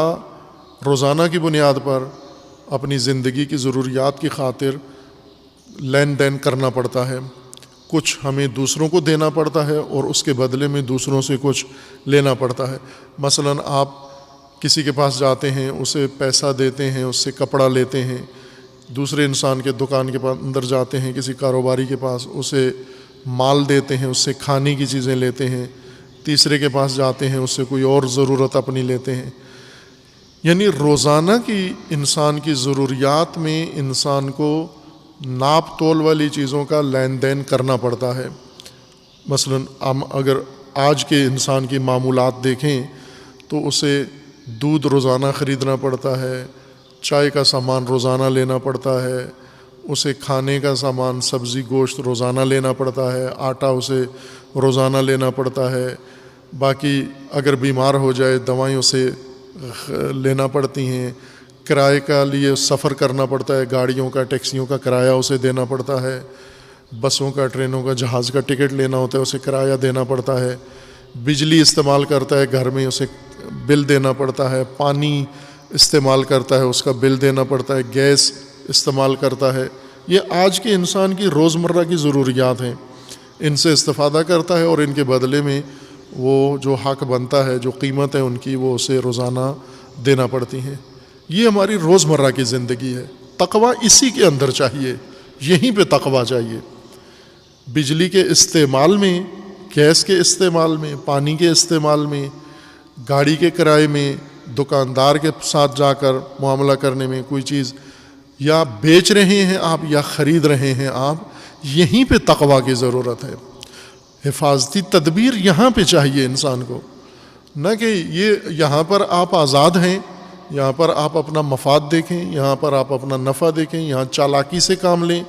روزانہ کی بنیاد پر اپنی زندگی کی ضروریات کی خاطر لین دین کرنا پڑتا ہے، کچھ ہمیں دوسروں کو دینا پڑتا ہے اور اس کے بدلے میں دوسروں سے کچھ لینا پڑتا ہے۔ مثلا آپ کسی کے پاس جاتے ہیں، اسے پیسہ دیتے ہیں، اس سے کپڑا لیتے ہیں، دوسرے انسان کے دکان کے پاس اندر جاتے ہیں، کسی کاروباری کے پاس اسے مال دیتے ہیں، اس سے کھانے کی چیزیں لیتے ہیں، تیسرے کے پاس جاتے ہیں، اس سے کوئی اور ضرورت اپنی لیتے ہیں۔ یعنی روزانہ کی انسان کی ضروریات میں انسان کو ناپ تول والی چیزوں کا لین دین کرنا پڑتا ہے۔ مثلا ہم اگر آج کے انسان کی معمولات دیکھیں تو اسے دودھ روزانہ خریدنا پڑتا ہے، چائے کا سامان روزانہ لینا پڑتا ہے، اسے کھانے کا سامان سبزی گوشت روزانہ لینا پڑتا ہے، آٹا اسے روزانہ لینا پڑتا ہے، باقی اگر بیمار ہو جائے دوائیں اسے لینا پڑتی ہیں، کرائے کا لیے سفر کرنا پڑتا ہے، گاڑیوں کا ٹیکسیوں کا کرایہ اسے دینا پڑتا ہے، بسوں کا ٹرینوں کا جہاز کا ٹکٹ لینا ہوتا ہے اسے کرایہ دینا پڑتا ہے، بجلی استعمال کرتا ہے گھر میں اسے بل دینا پڑتا ہے، پانی استعمال کرتا ہے اس کا بل دینا پڑتا ہے، گیس استعمال کرتا ہے۔ یہ آج کے انسان کی روزمرہ کی ضروریات ہیں، ان سے استفادہ کرتا ہے اور ان کے بدلے میں وہ جو حق بنتا ہے، جو قیمت ہے ان کی، وہ اسے روزانہ دینا پڑتی ہیں۔ یہ ہماری روزمرہ کی زندگی ہے۔ تقویٰ اسی کے اندر چاہیے، یہیں پہ تقویٰ چاہیے۔ بجلی کے استعمال میں، گیس کے استعمال میں، پانی کے استعمال میں، گاڑی کے کرائے میں، دکاندار کے ساتھ جا کر معاملہ کرنے میں، کوئی چیز یا بیچ رہے ہیں آپ یا خرید رہے ہیں آپ، یہیں پہ تقویٰ کی ضرورت ہے۔ حفاظتی تدبیر یہاں پہ چاہیے انسان کو، نہ کہ یہ یہاں پر آپ آزاد ہیں، یہاں پر آپ اپنا مفاد دیکھیں، یہاں پر آپ اپنا نفع دیکھیں، یہاں چالاکی سے کام لیں،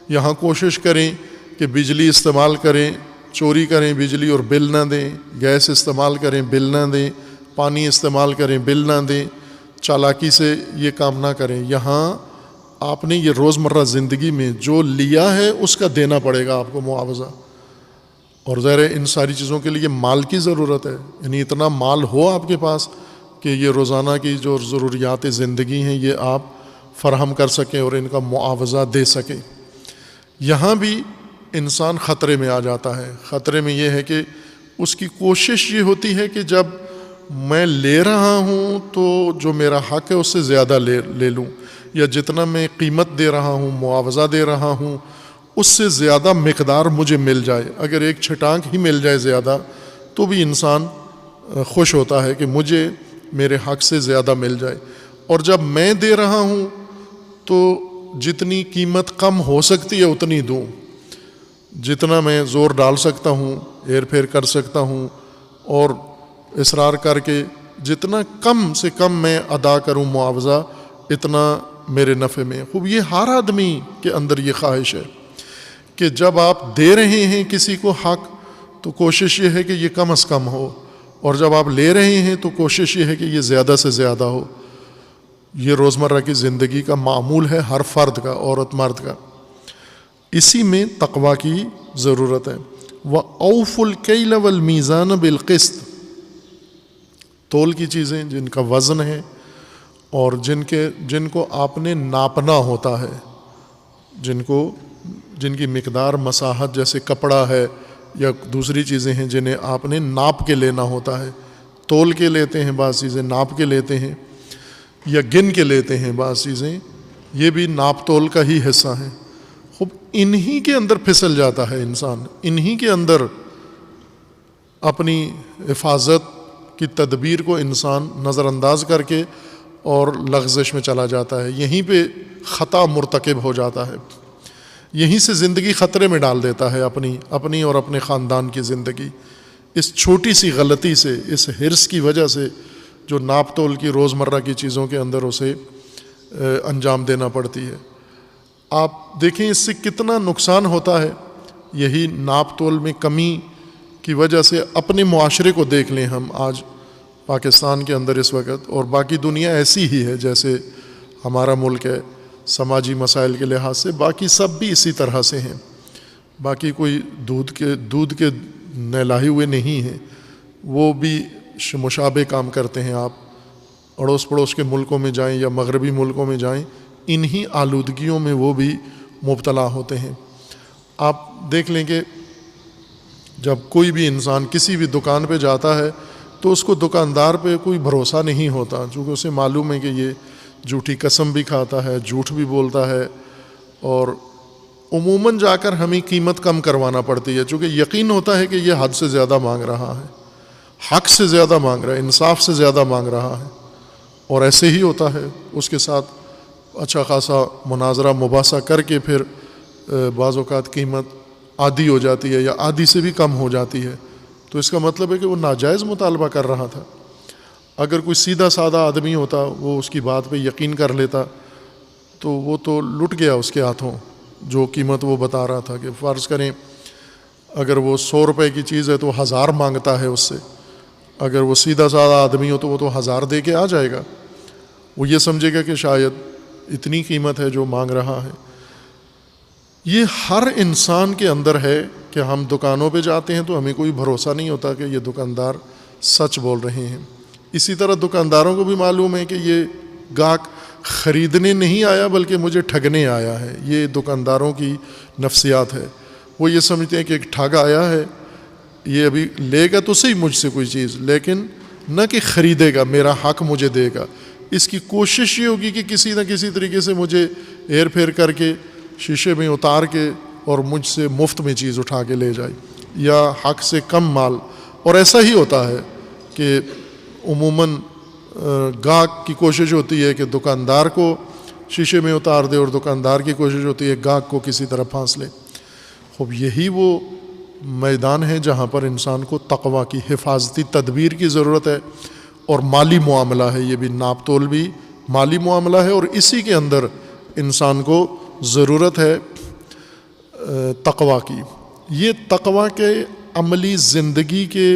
یہاں کوشش کریں کہ بجلی استعمال کریں، چوری کریں بجلی اور بل نہ دیں، گیس استعمال کریں بل نہ دیں، پانی استعمال کریں بل نہ دیں، چالاکی سے یہ کام نہ کریں۔ یہاں آپ نے یہ روزمرہ زندگی میں جو لیا ہے اس کا دینا پڑے گا آپ کو معاوضہ، اور ظاہر ہے ان ساری چیزوں کے لیے مال کی ضرورت ہے، یعنی اتنا مال ہو آپ کے پاس کہ یہ روزانہ کی جو ضروریات زندگی ہیں یہ آپ فراہم کر سکیں اور ان کا معاوضہ دے سکیں۔ یہاں بھی انسان خطرے میں آ جاتا ہے۔ خطرے میں یہ ہے کہ اس کی کوشش یہ ہوتی ہے کہ جب میں لے رہا ہوں تو جو میرا حق ہے اس سے زیادہ لے لوں، یا جتنا میں قیمت دے رہا ہوں، معاوضہ دے رہا ہوں، اس سے زیادہ مقدار مجھے مل جائے۔ اگر ایک چھٹانک ہی مل جائے زیادہ تو بھی انسان خوش ہوتا ہے کہ مجھے میرے حق سے زیادہ مل جائے، اور جب میں دے رہا ہوں تو جتنی قیمت کم ہو سکتی ہے اتنی دوں، جتنا میں زور ڈال سکتا ہوں، ہیر پھیر کر سکتا ہوں اور اصرار کر کے جتنا کم سے کم میں ادا کروں معاوضہ، اتنا میرے نفع میں۔ خوب یہ ہر آدمی کے اندر یہ خواہش ہے کہ جب آپ دے رہے ہیں کسی کو حق تو کوشش یہ ہے کہ یہ کم از کم ہو، اور جب آپ لے رہے ہیں تو کوشش یہ ہے کہ یہ زیادہ سے زیادہ ہو۔ یہ روزمرہ کی زندگی کا معمول ہے ہر فرد کا، عورت مرد کا۔ اسی میں تقویٰ کی ضرورت ہے۔ وَأَوْفُوا الْكَيْلَ وَالْمِيزَانَ بِالْقِسْطِ، تول کی چیزیں جن کا وزن ہے اور جن کو آپ نے ناپنا ہوتا ہے، جن کی مقدار مساحت جیسے کپڑا ہے یا دوسری چیزیں ہیں جنہیں آپ نے ناپ کے لینا ہوتا ہے۔ تول کے لیتے ہیں بعض چیزیں، ناپ کے لیتے ہیں، یا گن کے لیتے ہیں بعض چیزیں، یہ بھی ناپ تول کا ہی حصہ ہیں۔ خوب انہی کے اندر پھسل جاتا ہے انسان، انہی کے اندر اپنی حفاظت کی تدبیر کو انسان نظر انداز کر کے اور لغزش میں چلا جاتا ہے، یہیں پہ خطا مرتکب ہو جاتا ہے، یہیں سے زندگی خطرے میں ڈال دیتا ہے، اپنی اور اپنے خاندان کی زندگی، اس چھوٹی سی غلطی سے، اس حرص کی وجہ سے جو ناپ تول کی روزمرہ کی چیزوں کے اندر اسے انجام دینا پڑتی ہے۔ آپ دیکھیں اس سے کتنا نقصان ہوتا ہے۔ یہی ناپ تول میں کمی کی وجہ سے اپنے معاشرے کو دیکھ لیں ہم آج پاکستان کے اندر اس وقت، اور باقی دنیا ایسی ہی ہے جیسے ہمارا ملک ہے سماجی مسائل کے لحاظ سے، باقی سب بھی اسی طرح سے ہیں، باقی کوئی دودھ کے نہلائے ہوئے نہیں ہیں، وہ بھی مشابہ کام کرتے ہیں۔ آپ اڑوس پڑوس کے ملکوں میں جائیں یا مغربی ملکوں میں جائیں، انہی آلودگیوں میں وہ بھی مبتلا ہوتے ہیں۔ آپ دیکھ لیں کہ جب کوئی بھی انسان کسی بھی دکان پہ جاتا ہے تو اس کو دکاندار پہ کوئی بھروسہ نہیں ہوتا، چونکہ اسے معلوم ہے کہ یہ جھوٹی قسم بھی کھاتا ہے، جھوٹ بھی بولتا ہے، اور عموماً جا کر ہمیں قیمت کم کروانا پڑتی ہے، چونکہ یقین ہوتا ہے کہ یہ حد سے زیادہ مانگ رہا ہے، حق سے زیادہ مانگ رہا ہے، انصاف سے زیادہ مانگ رہا ہے، اور ایسے ہی ہوتا ہے۔ اس کے ساتھ اچھا خاصا مناظرہ مباحثہ کر کے پھر بعض اوقات قیمت آدھی ہو جاتی ہے یا آدھی سے بھی کم ہو جاتی ہے، تو اس کا مطلب ہے کہ وہ ناجائز مطالبہ کر رہا تھا. اگر کوئی سیدھا سادہ آدمی ہوتا, وہ اس کی بات پہ یقین کر لیتا, تو وہ تو لٹ گیا اس کے ہاتھوں جو قیمت وہ بتا رہا تھا. کہ فرض کریں اگر وہ 100 روپے کی چیز ہے تو 1000 مانگتا ہے اس سے, اگر وہ سیدھا سادہ آدمی ہو تو وہ تو 1000 دے کے آ جائے گا. وہ یہ سمجھے گا کہ شاید اتنی قیمت ہے جو مانگ رہا ہے. یہ ہر انسان کے اندر ہے کہ ہم دکانوں پہ جاتے ہیں تو ہمیں کوئی بھروسہ نہیں ہوتا کہ یہ دکاندار سچ بول رہے ہیں. اسی طرح دکانداروں کو بھی معلوم ہے کہ یہ گاہک خریدنے نہیں آیا بلکہ مجھے ٹھگنے آیا ہے. یہ دکانداروں کی نفسیات ہے. وہ یہ سمجھتے ہیں کہ ایک ٹھگ آیا ہے, یہ ابھی لے گا تو صحیح مجھ سے کوئی چیز, لیکن نہ کہ خریدے گا, میرا حق مجھے دے گا. اس کی کوشش یہ ہوگی کہ کسی نہ کسی طریقے سے مجھے ہیر پھیر کر کے شیشے میں اتار کے اور مجھ سے مفت میں چیز اٹھا کے لے جائے, یا حق سے کم مال. اور ایسا ہی ہوتا ہے کہ عموماً گاہک کی کوشش ہوتی ہے کہ دکاندار کو شیشے میں اتار دے, اور دکاندار کی کوشش ہوتی ہے گاہک کو کسی طرح پھانس لے. خوب یہی وہ میدان ہے جہاں پر انسان کو تقویٰ کی حفاظتی تدبیر کی ضرورت ہے. اور مالی معاملہ ہے, یہ بھی ناپ تول بھی مالی معاملہ ہے, اور اسی کے اندر انسان کو ضرورت ہے تقویٰ کی. یہ تقویٰ کے عملی زندگی کے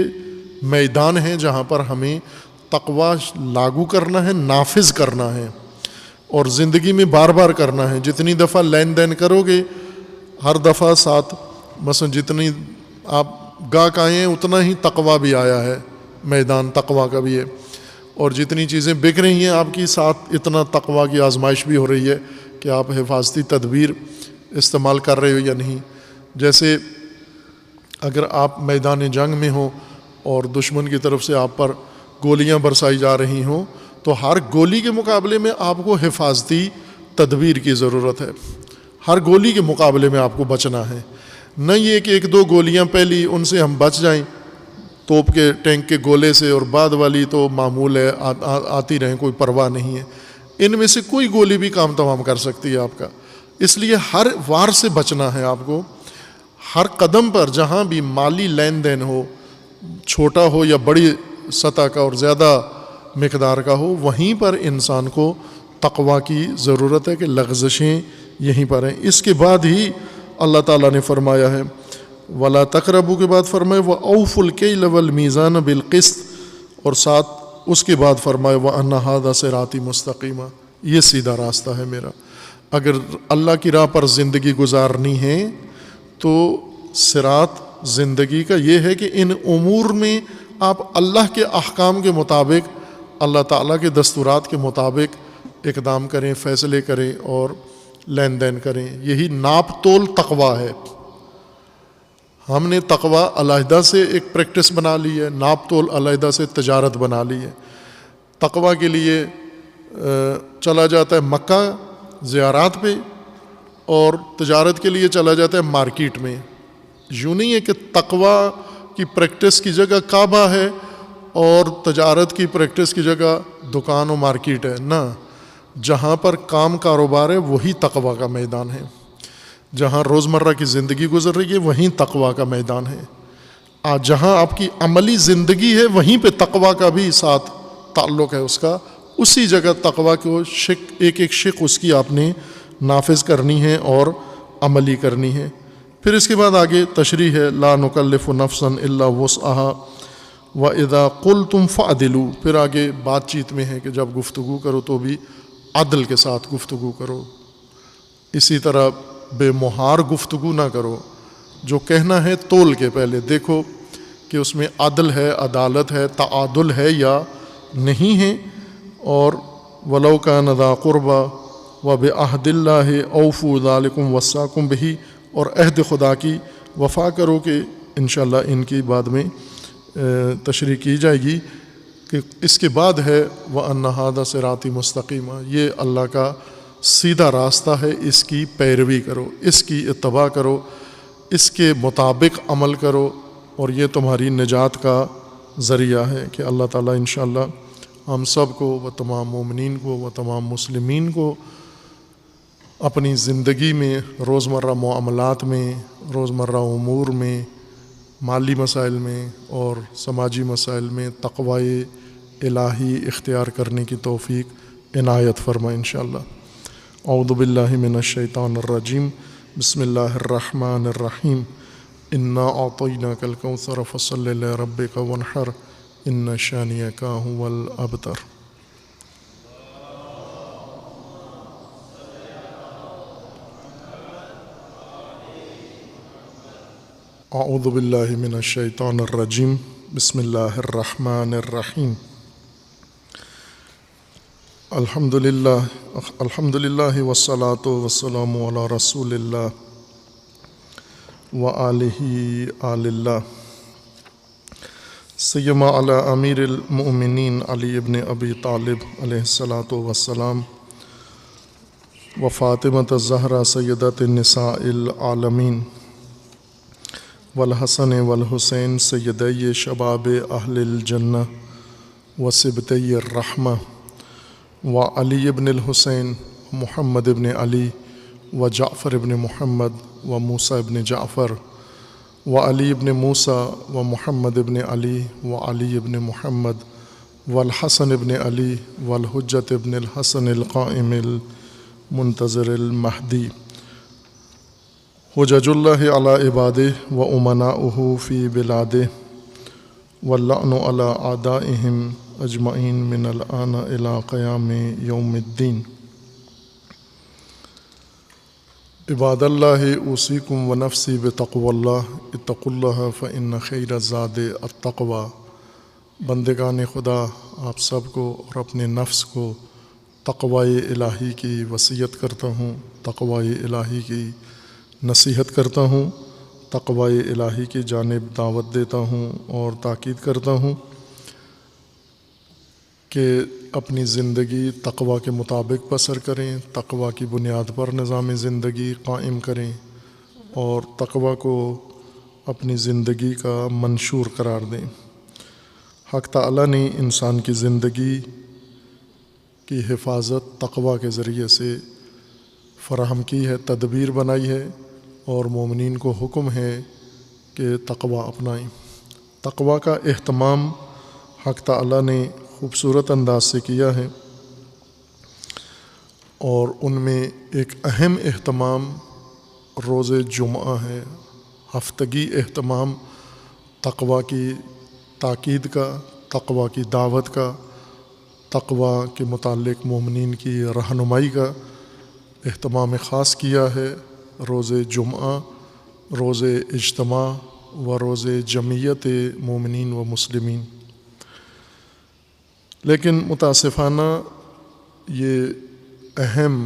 میدان ہیں جہاں پر ہمیں تقویٰ لاگو کرنا ہے, نافذ کرنا ہے, اور زندگی میں بار بار کرنا ہے. جتنی دفعہ لین دین کرو گے ہر دفعہ ساتھ مثلا جتنی آپ گاہک آئے ہیں اتنا ہی تقویٰ بھی آیا ہے, میدان تقویٰ کا بھی ہے. اور جتنی چیزیں بک رہی ہیں آپ کی ساتھ اتنا تقویٰ کی آزمائش بھی ہو رہی ہے کہ آپ حفاظتی تدبیر استعمال کر رہے ہو یا نہیں. جیسے اگر آپ میدان جنگ میں ہوں اور دشمن کی طرف سے آپ پر گولیاں برسائی جا رہی ہوں, تو ہر گولی کے مقابلے میں آپ کو حفاظتی تدبیر کی ضرورت ہے. ہر گولی کے مقابلے میں آپ کو بچنا ہے. نہ یہ کہ ایک دو گولیاں پہلی ان سے ہم بچ جائیں توپ کے ٹینک کے گولے سے, اور بعد والی تو معمول ہے آتی رہیں, کوئی پرواہ نہیں ہے. ان میں سے کوئی گولی بھی کام تمام کر سکتی ہے آپ کا. اس لیے ہر وار سے بچنا ہے آپ کو. ہر قدم پر جہاں بھی مالی لین دین ہو, چھوٹا ہو یا بڑی سطح کا اور زیادہ مقدار کا ہو, وہیں پر انسان کو تقویٰ کی ضرورت ہے کہ لغزشیں یہیں پر ہیں. اس کے بعد ہی اللہ تعالیٰ نے فرمایا ہے وَلَا تَقْرَبُوا کے بعد فرمائے وَأَوْفُوا الْكَيْلَ وَالْمِيزَانَ بِالْقِسْطِ, اور ساتھ اس کے بعد فرمائے وَأَنَّ هَذَا صِرَاطِي مُسْتَقِيمًا, یہ سیدھا راستہ ہے میرا. اگر اللہ کی راہ پر زندگی گزارنی ہے تو صراط زندگی کا یہ ہے کہ ان امور میں آپ اللہ کے احکام کے مطابق, اللہ تعالیٰ کے دستورات کے مطابق اقدام کریں, فیصلے کریں اور لین دین کریں. یہی ناپ تول تقویٰ ہے. ہم نے تقویٰ علیحدہ سے ایک پریکٹس بنا لی ہے, ناپ تول علیحدہ سے تجارت بنا لی ہے. تقویٰ کے لیے چلا جاتا ہے مکہ زیارات پہ, اور تجارت کے لیے چلا جاتا ہے مارکیٹ میں. یوں نہیں ہے کہ تقویٰ کی پریکٹس کی جگہ کعبہ ہے اور تجارت کی پریکٹس کی جگہ دکان و مارکیٹ ہے. نہ, جہاں پر کام کاروبار ہے وہی تقویٰ کا میدان ہے. جہاں روزمرہ کی زندگی گزر رہی ہے وہیں تقویٰ کا میدان ہے. جہاں آپ کی عملی زندگی ہے وہیں پہ تقویٰ کا بھی ساتھ تعلق ہے اس کا. اسی جگہ تقویٰ کو ایک ایک شق اس کی آپ نے نافذ کرنی ہے اور عملی کرنی ہے. پھر اس کے بعد آگے تشریح ہے لا نکلف نفسا الا وسعها واذا قلتم فعدلوا. پھر آگے بات چیت میں ہے کہ جب گفتگو کرو تو بھی عدل کے ساتھ گفتگو کرو. اسی طرح بے مہار گفتگو نہ کرو. جو کہنا ہے تول کے پہلے دیکھو کہ اس میں عدل ہے, عدالت ہے, تعادل ہے یا نہیں ہے. اور وَلَوْ كَانَ ذَا قُرْبَى وَبِعَهْدِ اللَّهِ أَوْفُوا ذَلِكُمْ وَصَّاكُمْ بِهِ, اور عہد خدا کی وفا کرو, کہ انشاءاللہ ان کی بعد میں تشریح کی جائے گی. کہ اس کے بعد ہے وَأَنَّ هَذَا صِرَاطِي مُسْتَقِيمًا, یہ اللہ کا سیدھا راستہ ہے, اس کی پیروی کرو, اس کی اتباع کرو, اس کے مطابق عمل کرو, اور یہ تمہاری نجات کا ذریعہ ہے. کہ اللہ تعالیٰ انشاءاللہ ہم سب کو و تمام مومنین کو و تمام مسلمین کو اپنی زندگی میں, روزمرہ معاملات میں, روزمرہ امور میں مالی مسائل میں اور سماجی مسائل میں تقوی الہی اختیار کرنے کی توفیق عنایت فرمائے انشاءاللہ۔ اعوذ باللہ من الشیطان الرجیم، بسم اللہ الرحمن الرحیم، انا اعطیناک الکوثر فصل لربک وانحر ان شانئک ھو الابتر۔ اعوذ باللہ من الشیطان الرجیم، بسم اللہ الرحمن الرحیم، الحمد للہ والصلاة والسلام علی رسول اللہ وآلہ آل اللہ، سیما علی امیر المؤمنین علی ابن ابی طالب علیہ الصلاۃ والسلام وفاطمۃ الزہرا سیدۃ النساء العالمین والحسن والحسین سیدی شباب اہل الجنہ وصبطی الرحمہ وعلی ابن الحسین محمد ابن علی وجعفر ابن محمد وموسیٰ ابن جعفر وعلی ابن موسیٰ ومحمد ابن علی وعلی ابن محمد والحسن ابن علی والحجۃ ابن الحسن القائم المنتظر المہدی، حجج اللہ علی عبادہ و امناؤہ فی بلادہ واللعن علی اعدائہم اجمعین من الآن الی قیام یوم الدین۔ عباد اللہ اوصیکم و نفسی بتقوی اللہ، اتقوا اللہ فإن خیر الزاد التقوی۔ بندگان خدا، آپ سب کو اور اپنے نفس کو تقوی الہی کی وصیت کرتا ہوں، تقوی الہی کی نصیحت کرتا ہوں، تقوی الہی کی جانب دعوت دیتا ہوں اور تاکید کرتا ہوں کہ اپنی زندگی تقوی کے مطابق بسر کریں، تقوی کی بنیاد پر نظام زندگی قائم کریں اور تقوی کو اپنی زندگی کا منشور قرار دیں۔ حق تعالیٰ نے انسان کی زندگی کی حفاظت تقوی کے ذریعے سے فراہم کی ہے، تدبیر بنائی ہے، اور مومنین کو حکم ہے کہ تقوی اپنائیں۔ تقوی کا اہتمام حق تعالیٰ نے خوبصورت انداز سے کیا ہے، اور ان میں ایک اہم اہتمام روز جمعہ ہے، ہفتگی اہتمام تقوی کی تاکید کا، تقوی کی دعوت کا، تقوی کے متعلق مومنین کی رہنمائی کا اہتمام خاص کیا ہے۔ روز جمعہ روز اجتماع و روز جمعیت مومنین و مسلمین، لیکن متاسفانہ یہ اہم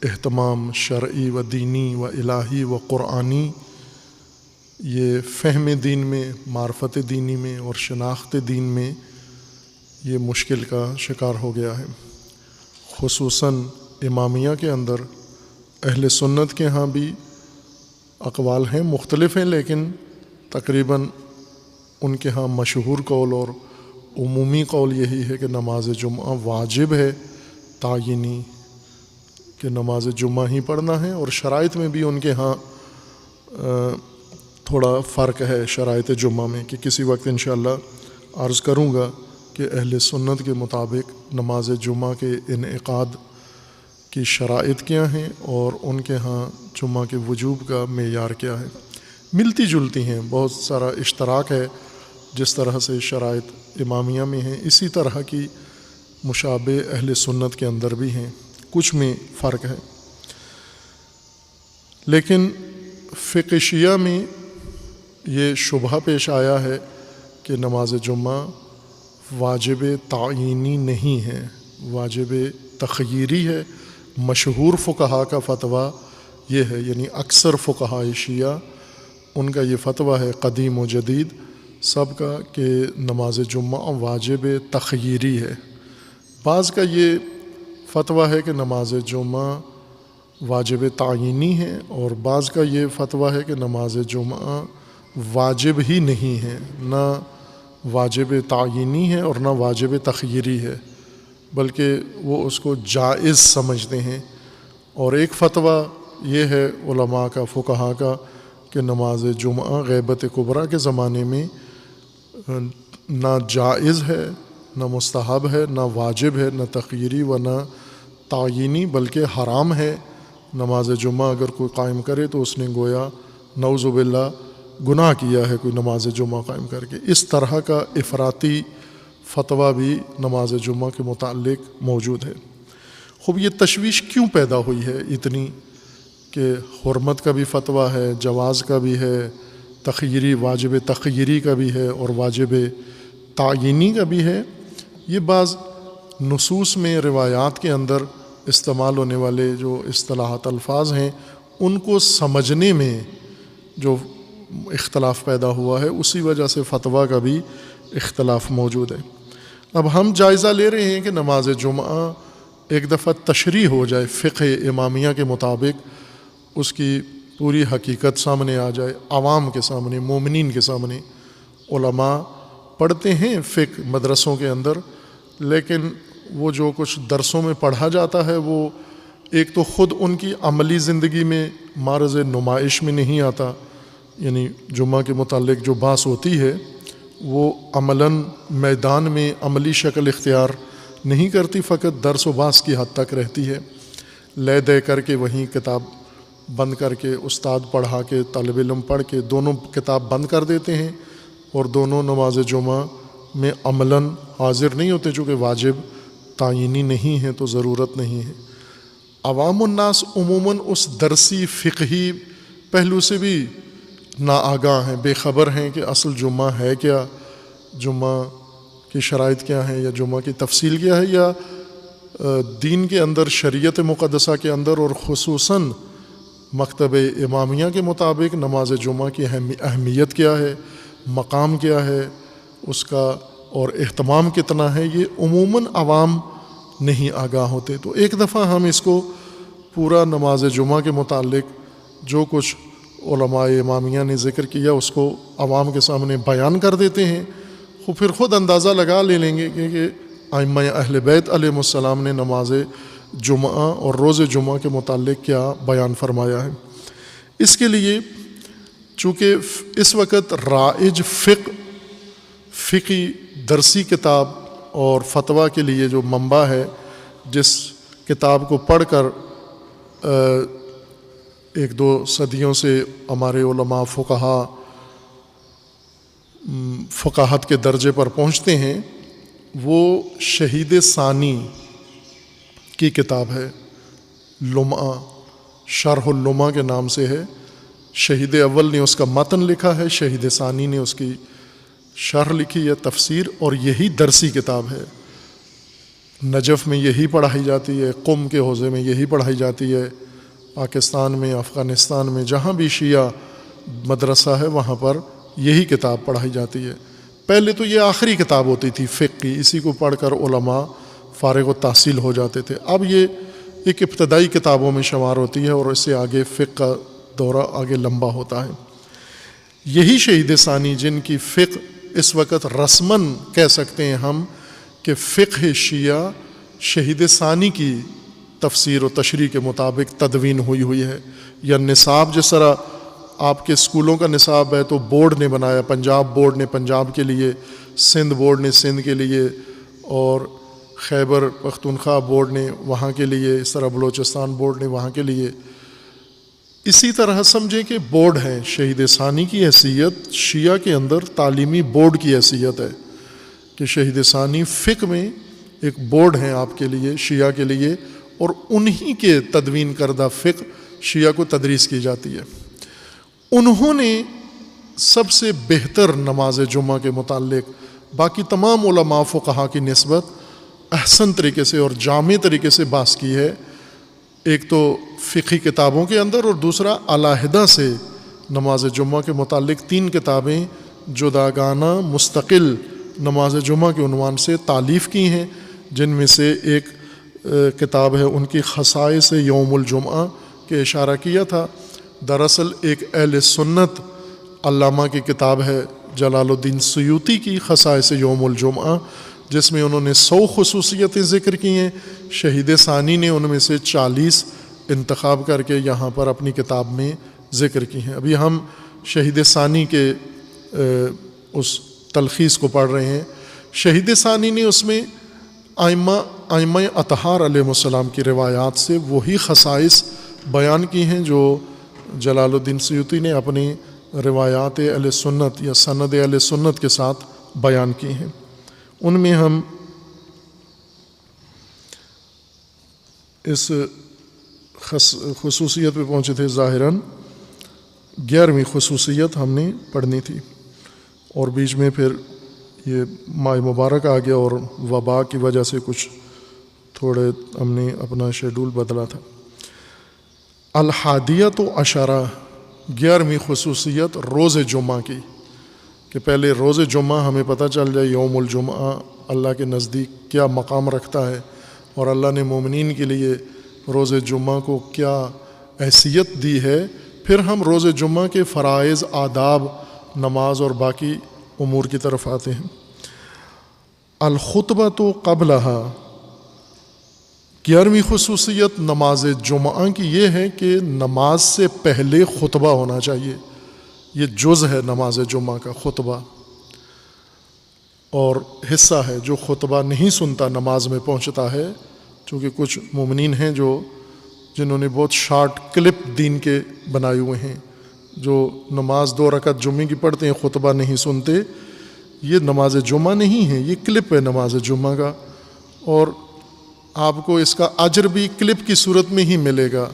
اہتمام شرعی و دینی و الہی و قرآنی، یہ فہم دین میں، معرفت دینی میں اور شناخت دین میں یہ مشکل کا شکار ہو گیا ہے۔ خصوصاً امامیہ کے اندر اہل سنت کے ہاں بھی اقوال ہیں، مختلف ہیں، لیکن تقریباً ان کے ہاں مشہور قول اور عمومی قول یہی ہے کہ نماز جمعہ واجب ہے، تعینی، کہ نماز جمعہ ہی پڑھنا ہے، اور شرائط میں بھی ان کے ہاں تھوڑا فرق ہے شرائط جمعہ میں، کہ کسی وقت انشاءاللہ عرض کروں گا کہ اہل سنت کے مطابق نماز جمعہ کے انعقاد کی شرائط کیا ہیں اور ان کے ہاں جمعہ کے وجوب کا معیار کیا ہے۔ ملتی جلتی ہیں، بہت سارا اشتراک ہے، جس طرح سے شرائط امامیہ میں ہیں اسی طرح کی مشابہ اہل سنت کے اندر بھی ہیں، کچھ میں فرق ہے۔ لیکن فقہ شیعہ میں یہ شبہہ پیش آیا ہے کہ نماز جمعہ واجب تعینی نہیں ہے، واجب تخییری ہے۔ مشہور فقہاء کا فتویٰ یہ ہے، یعنی اکثر فقہاء شیعہ ان کا یہ فتویٰ ہے، قدیم و جدید سب کا، کہ نماز جمعہ واجب تخییری ہے۔ بعض کا یہ فتویٰ ہے کہ نماز جمعہ واجب تعینی ہے، اور بعض کا یہ فتویٰ ہے کہ نماز جمعہ واجب ہی نہیں ہے، نہ واجب تعینی ہے اور نہ واجب تخییری ہے، بلکہ وہ اس کو جائز سمجھتے ہیں۔ اور ایک فتویٰ یہ ہے علماء کا، فقہاء کا، کہ نماز جمعہ غیبت کبریٰ کے زمانے میں نہ جائز ہے، نہ مستحب ہے، نہ واجب ہے، نہ تخییری و نہ تعینی، بلکہ حرام ہے۔ نماز جمعہ اگر کوئی قائم کرے تو اس نے گویا نعوذ باللہ گناہ کیا ہے کوئی نماز جمعہ قائم کر کے۔ اس طرح کا افراطی فتویٰ بھی نماز جمعہ کے متعلق موجود ہے۔ خوب یہ تشویش کیوں پیدا ہوئی ہے اتنی کہ حرمت کا بھی فتویٰ ہے، جواز کا بھی ہے، تخییری واجب تخییری کا بھی ہے اور واجب تعینی کا بھی ہے؟ یہ بعض نصوص میں روایات کے اندر استعمال ہونے والے جو اصطلاحات الفاظ ہیں ان کو سمجھنے میں جو اختلاف پیدا ہوا ہے، اسی وجہ سے فتویٰ کا بھی اختلاف موجود ہے۔ اب ہم جائزہ لے رہے ہیں کہ نماز جمعہ ایک دفعہ تشریح ہو جائے فقہ امامیہ کے مطابق، اس کی پوری حقیقت سامنے آ جائے، عوام کے سامنے، مومنین کے سامنے۔ علماء پڑھتے ہیں فقہ مدرسوں کے اندر، لیکن وہ جو کچھ درسوں میں پڑھا جاتا ہے وہ ایک تو خود ان کی عملی زندگی میں معرض نمائش میں نہیں آتا، یعنی جمعہ کے متعلق جو بحث ہوتی ہے وہ عملاً میدان میں عملی شکل اختیار نہیں کرتی، فقط درس و بحث کی حد تک رہتی ہے۔ لے دے کر کے وہیں کتاب بند کر کے استاد پڑھا کے طالب علم پڑھ کے دونوں کتاب بند کر دیتے ہیں اور دونوں نماز جمعہ میں عملاً حاضر نہیں ہوتے، چونکہ واجب تعینی نہیں ہے تو ضرورت نہیں ہے۔ عوام الناس عموماً اس درسی فقہی پہلو سے بھی ناآگاہ ہیں، بے خبر ہیں کہ اصل جمعہ ہے کیا، جمعہ کی شرائط کیا ہیں، یا جمعہ کی تفصیل کیا ہے، یا دین کے اندر شریعت مقدسہ کے اندر اور خصوصاً مکتب امامیہ کے مطابق نماز جمعہ کی اہمیت کیا ہے، مقام کیا ہے اس کا اور اہتمام کتنا ہے، یہ عموماً عوام نہیں آگاہ ہوتے۔ تو ایک دفعہ ہم اس کو پورا نماز جمعہ کے متعلق جو کچھ علماء امامیہ نے ذکر کیا اس کو عوام کے سامنے بیان کر دیتے ہیں، پھر خود اندازہ لگا لیں گے کہ ائمہ اہل بیت علیہم السلام نے نماز جمعہ اور روز جمعہ کے متعلق کیا بیان فرمایا ہے۔ اس کے لیے چونکہ اس وقت رائج فقی درسی کتاب اور فتویٰ کے لیے جو منبع ہے، جس کتاب کو پڑھ کر ایک دو صدیوں سے ہمارے علماء فقاہت کے درجے پر پہنچتے ہیں، وہ شہید ثانی کی کتاب ہے، لمعہ، شرح اللمعہ کے نام سے ہے۔ شہید اول نے اس کا متن لکھا ہے، شہید ثانی نے اس کی شرح لکھی ہے، تفسیر، اور یہی درسی کتاب ہے۔ نجف میں یہی پڑھائی جاتی ہے، قم کے حوزے میں یہی پڑھائی جاتی ہے، پاکستان میں، افغانستان میں جہاں بھی شیعہ مدرسہ ہے وہاں پر یہی کتاب پڑھائی جاتی ہے۔ پہلے تو یہ آخری کتاب ہوتی تھی فقہ کی، اسی کو پڑھ کر علماء فارغ التحصیل ہو جاتے تھے۔ اب یہ ایک ابتدائی کتابوں میں شمار ہوتی ہے اور اس سے آگے فقہ کا دورہ آگے لمبا ہوتا ہے۔ یہی شہید ثانی جن کی فقہ اس وقت رسماً کہہ سکتے ہیں ہم کہ فقہ شیعہ شہید ثانی کی تفسیر و تشریح کے مطابق تدوین ہوئی ہے، یا نصاب جس طرح آپ کے اسکولوں کا نصاب ہے تو بورڈ نے بنایا، پنجاب بورڈ نے پنجاب کے لیے، سندھ بورڈ نے سندھ کے لیے، اور خیبر پختونخوا بورڈ نے وہاں کے لیے، اس طرح بلوچستان بورڈ نے وہاں کے لیے۔ اسی طرح سمجھیں کہ بورڈ ہیں، شہید ثانی کی حیثیت شیعہ کے اندر تعلیمی بورڈ کی حیثیت ہے کہ شہید ثانی فقہ میں ایک بورڈ ہیں آپ کے لیے، شیعہ کے لیے، اور انہی کے تدوین کردہ فقہ شیعہ کو تدریس کی جاتی ہے۔ انہوں نے سب سے بہتر نماز جمعہ کے متعلق باقی تمام علماء فقہا کی نسبت احسن طریقے سے اور جامع طریقے سے بحث کی ہے، ایک تو فقہی کتابوں کے اندر، اور دوسرا علیحدہ سے نماز جمعہ کے متعلق 3 کتابیں جداگانہ مستقل نماز جمعہ کے عنوان سے تالیف کی ہیں، جن میں سے ایک کتاب ہے ان کی خصائص یوم الجمعہ کے اشارہ کیا تھا۔ دراصل ایک اہل سنت علامہ کی کتاب ہے جلال الدین سیوطی کی خصائص یوم الجمعہ، جس میں انہوں نے 100 خصوصیتیں ذکر کی ہیں۔ شہید ثانی نے ان میں سے 40 انتخاب کر کے یہاں پر اپنی کتاب میں ذکر کی ہیں۔ ابھی ہم شہید ثانی کے اس تلخیص کو پڑھ رہے ہیں۔ شہید ثانی نے اس میں ائمہ اطہار علیہ السلام کی روایات سے وہی خصائص بیان کی ہیں جو جلال الدین سیوطی نے اپنی روایات اہل سنت یا سند اہل سنت کے ساتھ بیان کی ہیں۔ ان میں ہم اس خصوصیت پہ پہنچے تھے، ظاہراً 11ویں خصوصیت ہم نے پڑھنی تھی، اور بیچ میں پھر یہ ماہ مبارک آ گیا اور وبا کی وجہ سے کچھ تھوڑے ہم نے اپنا شیڈول بدلا تھا۔ الحادیۃ عشرہ، 11ویں خصوصیت روز جمعہ کی، کہ پہلے روز جمعہ ہمیں پتہ چل جائے یوم الجمعہ اللہ کے نزدیک کیا مقام رکھتا ہے، اور اللہ نے مومنین کے لیے روز جمعہ کو کیا حیثیت دی ہے۔ پھر ہم روز جمعہ کے فرائض، آداب، نماز اور باقی امور کی طرف آتے ہیں۔ الخطبۃ قبلہا، 11ویں خصوصیت نماز جمعہ کی یہ ہے کہ نماز سے پہلے خطبہ ہونا چاہیے۔ یہ جز ہے نماز جمعہ کا خطبہ، اور حصہ ہے جو خطبہ نہیں سنتا نماز میں پہنچتا ہے، چونکہ کچھ مومنین ہیں جنہوں نے بہت شارٹ کلپ دین کے بنائے ہوئے ہیں، جو نماز 2 رکعت جمعے کی پڑھتے ہیں، خطبہ نہیں سنتے۔ یہ نماز جمعہ نہیں ہے، یہ کلپ ہے نماز جمعہ کا، اور آپ کو اس کا اجر بھی کلپ کی صورت میں ہی ملے گا۔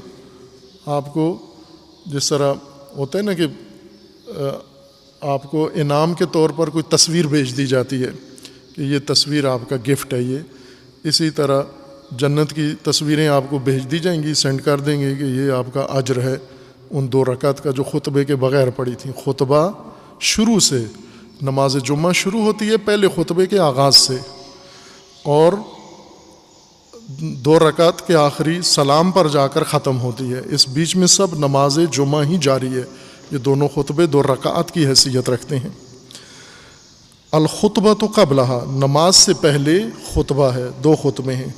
آپ کو جس طرح ہوتا ہے نا کہ آپ کو انعام کے طور پر کوئی تصویر بھیج دی جاتی ہے کہ یہ تصویر آپ کا گفٹ ہے، اسی طرح جنت کی تصویریں آپ کو بھیج دی جائیں گی، سینڈ کر دیں گے کہ یہ آپ کا اجر ہے ان 2 رکعت کا جو خطبے کے بغیر پڑھی تھی۔ خطبہ شروع سے، نماز جمعہ شروع ہوتی ہے پہلے خطبے کے آغاز سے، اور 2 رکعت کے آخری سلام پر جا کر ختم ہوتی ہے۔ اس بیچ میں سب نماز جمعہ ہی جاری ہے۔ یہ دونوں خطبے 2 رکعت کی حیثیت رکھتے ہیں۔ الخطبۃ قبلہا، نماز سے پہلے خطبہ ہے، 2 خطبے ہیں۔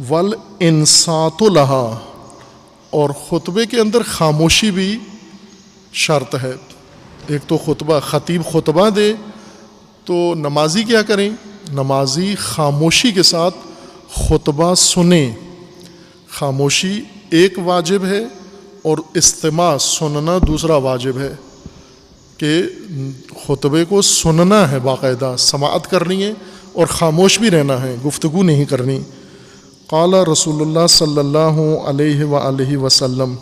والانصات لہا، اور خطبے کے اندر خاموشی بھی شرط ہے۔ ایک تو خطیب خطبہ دے تو نمازی کیا کریں؟ نمازی خاموشی کے ساتھ خطبہ سنیں۔ خاموشی ایک واجب ہے اور استماع سننا دوسرا واجب ہے، کہ خطبے کو سننا ہے، باقاعدہ سماعت کرنی ہے اور خاموش بھی رہنا ہے، گفتگو نہیں کرنی۔ قال رسول اللہ صلی اللہ علیہ وآلہ وسلم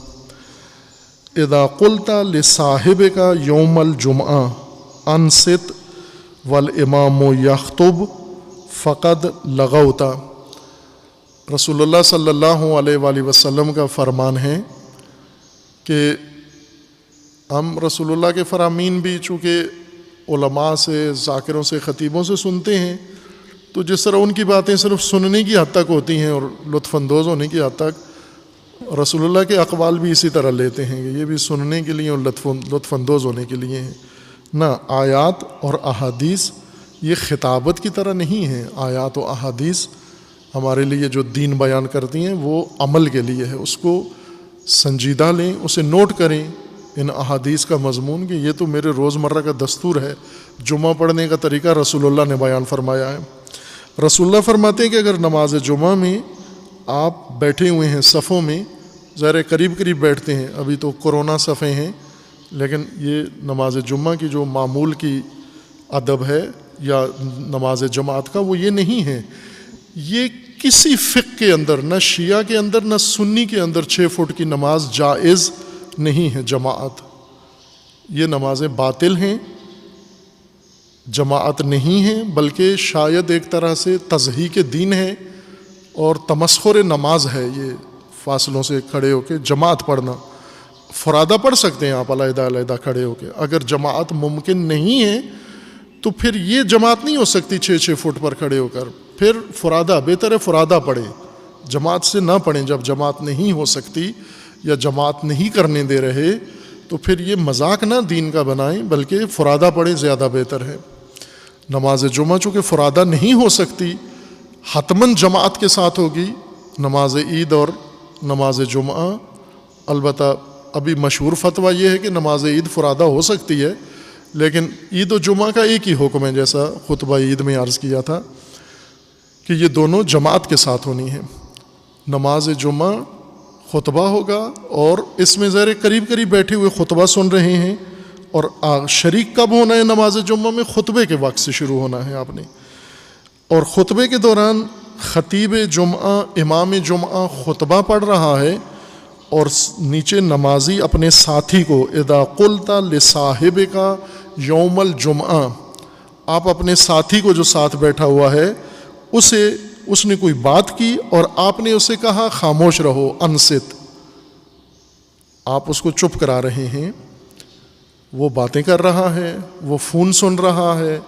اذا قلت لصاحبک یوم الجمعہ انصت والامام یخطب فقد لغوت۔ رسول اللہ صلی اللہ علیہ وآلہ وسلم کا فرمان ہے کہ ہم رسول اللہ کے فرامین بھی چونکہ علماء سے، ذاکروں سے، خطیبوں سے سنتے ہیں، تو جس طرح ان کی باتیں صرف سننے کی حد تک ہوتی ہیں اور لطف اندوز ہونے کی حد تک، رسول اللہ کے اقوال بھی اسی طرح لیتے ہیں کہ یہ بھی سننے کے لیے اور لطف اندوز ہونے کے لیے ہیں۔ نہ آیات اور احادیث یہ خطابت کی طرح نہیں ہیں۔ آیات و احادیث ہمارے لیے جو دین بیان کرتی ہیں وہ عمل کے لیے ہے، اس کو سنجیدہ لیں، اسے نوٹ کریں، ان احادیث کا مضمون کہ یہ تو میرے روزمرہ کا دستور ہے۔ جمعہ پڑھنے کا طریقہ رسول اللہ نے بیان فرمایا ہے۔ رسول اللہ فرماتے ہیں کہ اگر نماز جمعہ میں آپ بیٹھے ہوئے ہیں صفوں میں، ظاہر قریب قریب بیٹھتے ہیں، ابھی تو کورونا صفیں ہیں، لیکن یہ نماز جمعہ کی جو معمول کی ادب ہے یا نماز جماعت کا، وہ یہ نہیں ہے۔ یہ کسی فقہ کے اندر، نہ شیعہ کے اندر نہ سنی کے اندر 6 فٹ کی نماز جائز نہیں ہے جماعت۔ یہ نمازیں باطل ہیں، جماعت نہیں ہے، بلکہ شاید ایک طرح سے تضحیق دین ہے اور تمسخر نماز ہے۔ یہ فاصلوں سے کھڑے ہو کے جماعت پڑھنا، فرادہ پڑھ سکتے ہیں آپ علیحدہ علیحدہ کھڑے ہو کے، اگر جماعت ممکن نہیں ہے تو پھر یہ جماعت نہیں ہو سکتی 6 فٹ پر کھڑے ہو کر، پھر فرادہ بہتر ہے، فرادہ پڑھیں، جماعت سے نہ پڑھیں۔ جب جماعت نہیں ہو سکتی یا جماعت نہیں کرنے دے رہے تو پھر یہ مذاق نہ دین کا بنائیں، بلکہ فرادہ پڑھیں، زیادہ بہتر ہے۔ نماز جمعہ چونکہ فرادہ نہیں ہو سکتی، حتماً جماعت کے ساتھ ہوگی، نماز عید اور نماز جمعہ۔ البتہ ابھی مشہور فتویٰ یہ ہے کہ نماز عید فرادہ ہو سکتی ہے، لیکن عید و جمعہ کا ایک ہی حکم ہے، جیسا خطبہ عید میں عرض کیا تھا کہ یہ دونوں جماعت کے ساتھ ہونی ہے۔ نماز جمعہ خطبہ ہوگا اور اس میں ذرا قریب قریب بیٹھے ہوئے خطبہ سن رہے ہیں، اور شریک کب ہونا ہے نماز جمعہ میں؟ خطبے کے وقت سے شروع ہونا ہے آپ نے، اور خطبے کے دوران خطیب جمعہ امام جمعہ خطبہ پڑھ رہا ہے اور نیچے نمازی اپنے ساتھی کو اذا قلت لصاحبک یوم الجمعہ، آپ اپنے ساتھی کو جو ساتھ بیٹھا ہوا ہے اس نے کوئی بات کی اور آپ نے اسے کہا خاموش رہو، انصت، آپ اس کو چپ کرا رہے ہیں، وہ باتیں کر رہا ہے، وہ فون سن رہا ہے،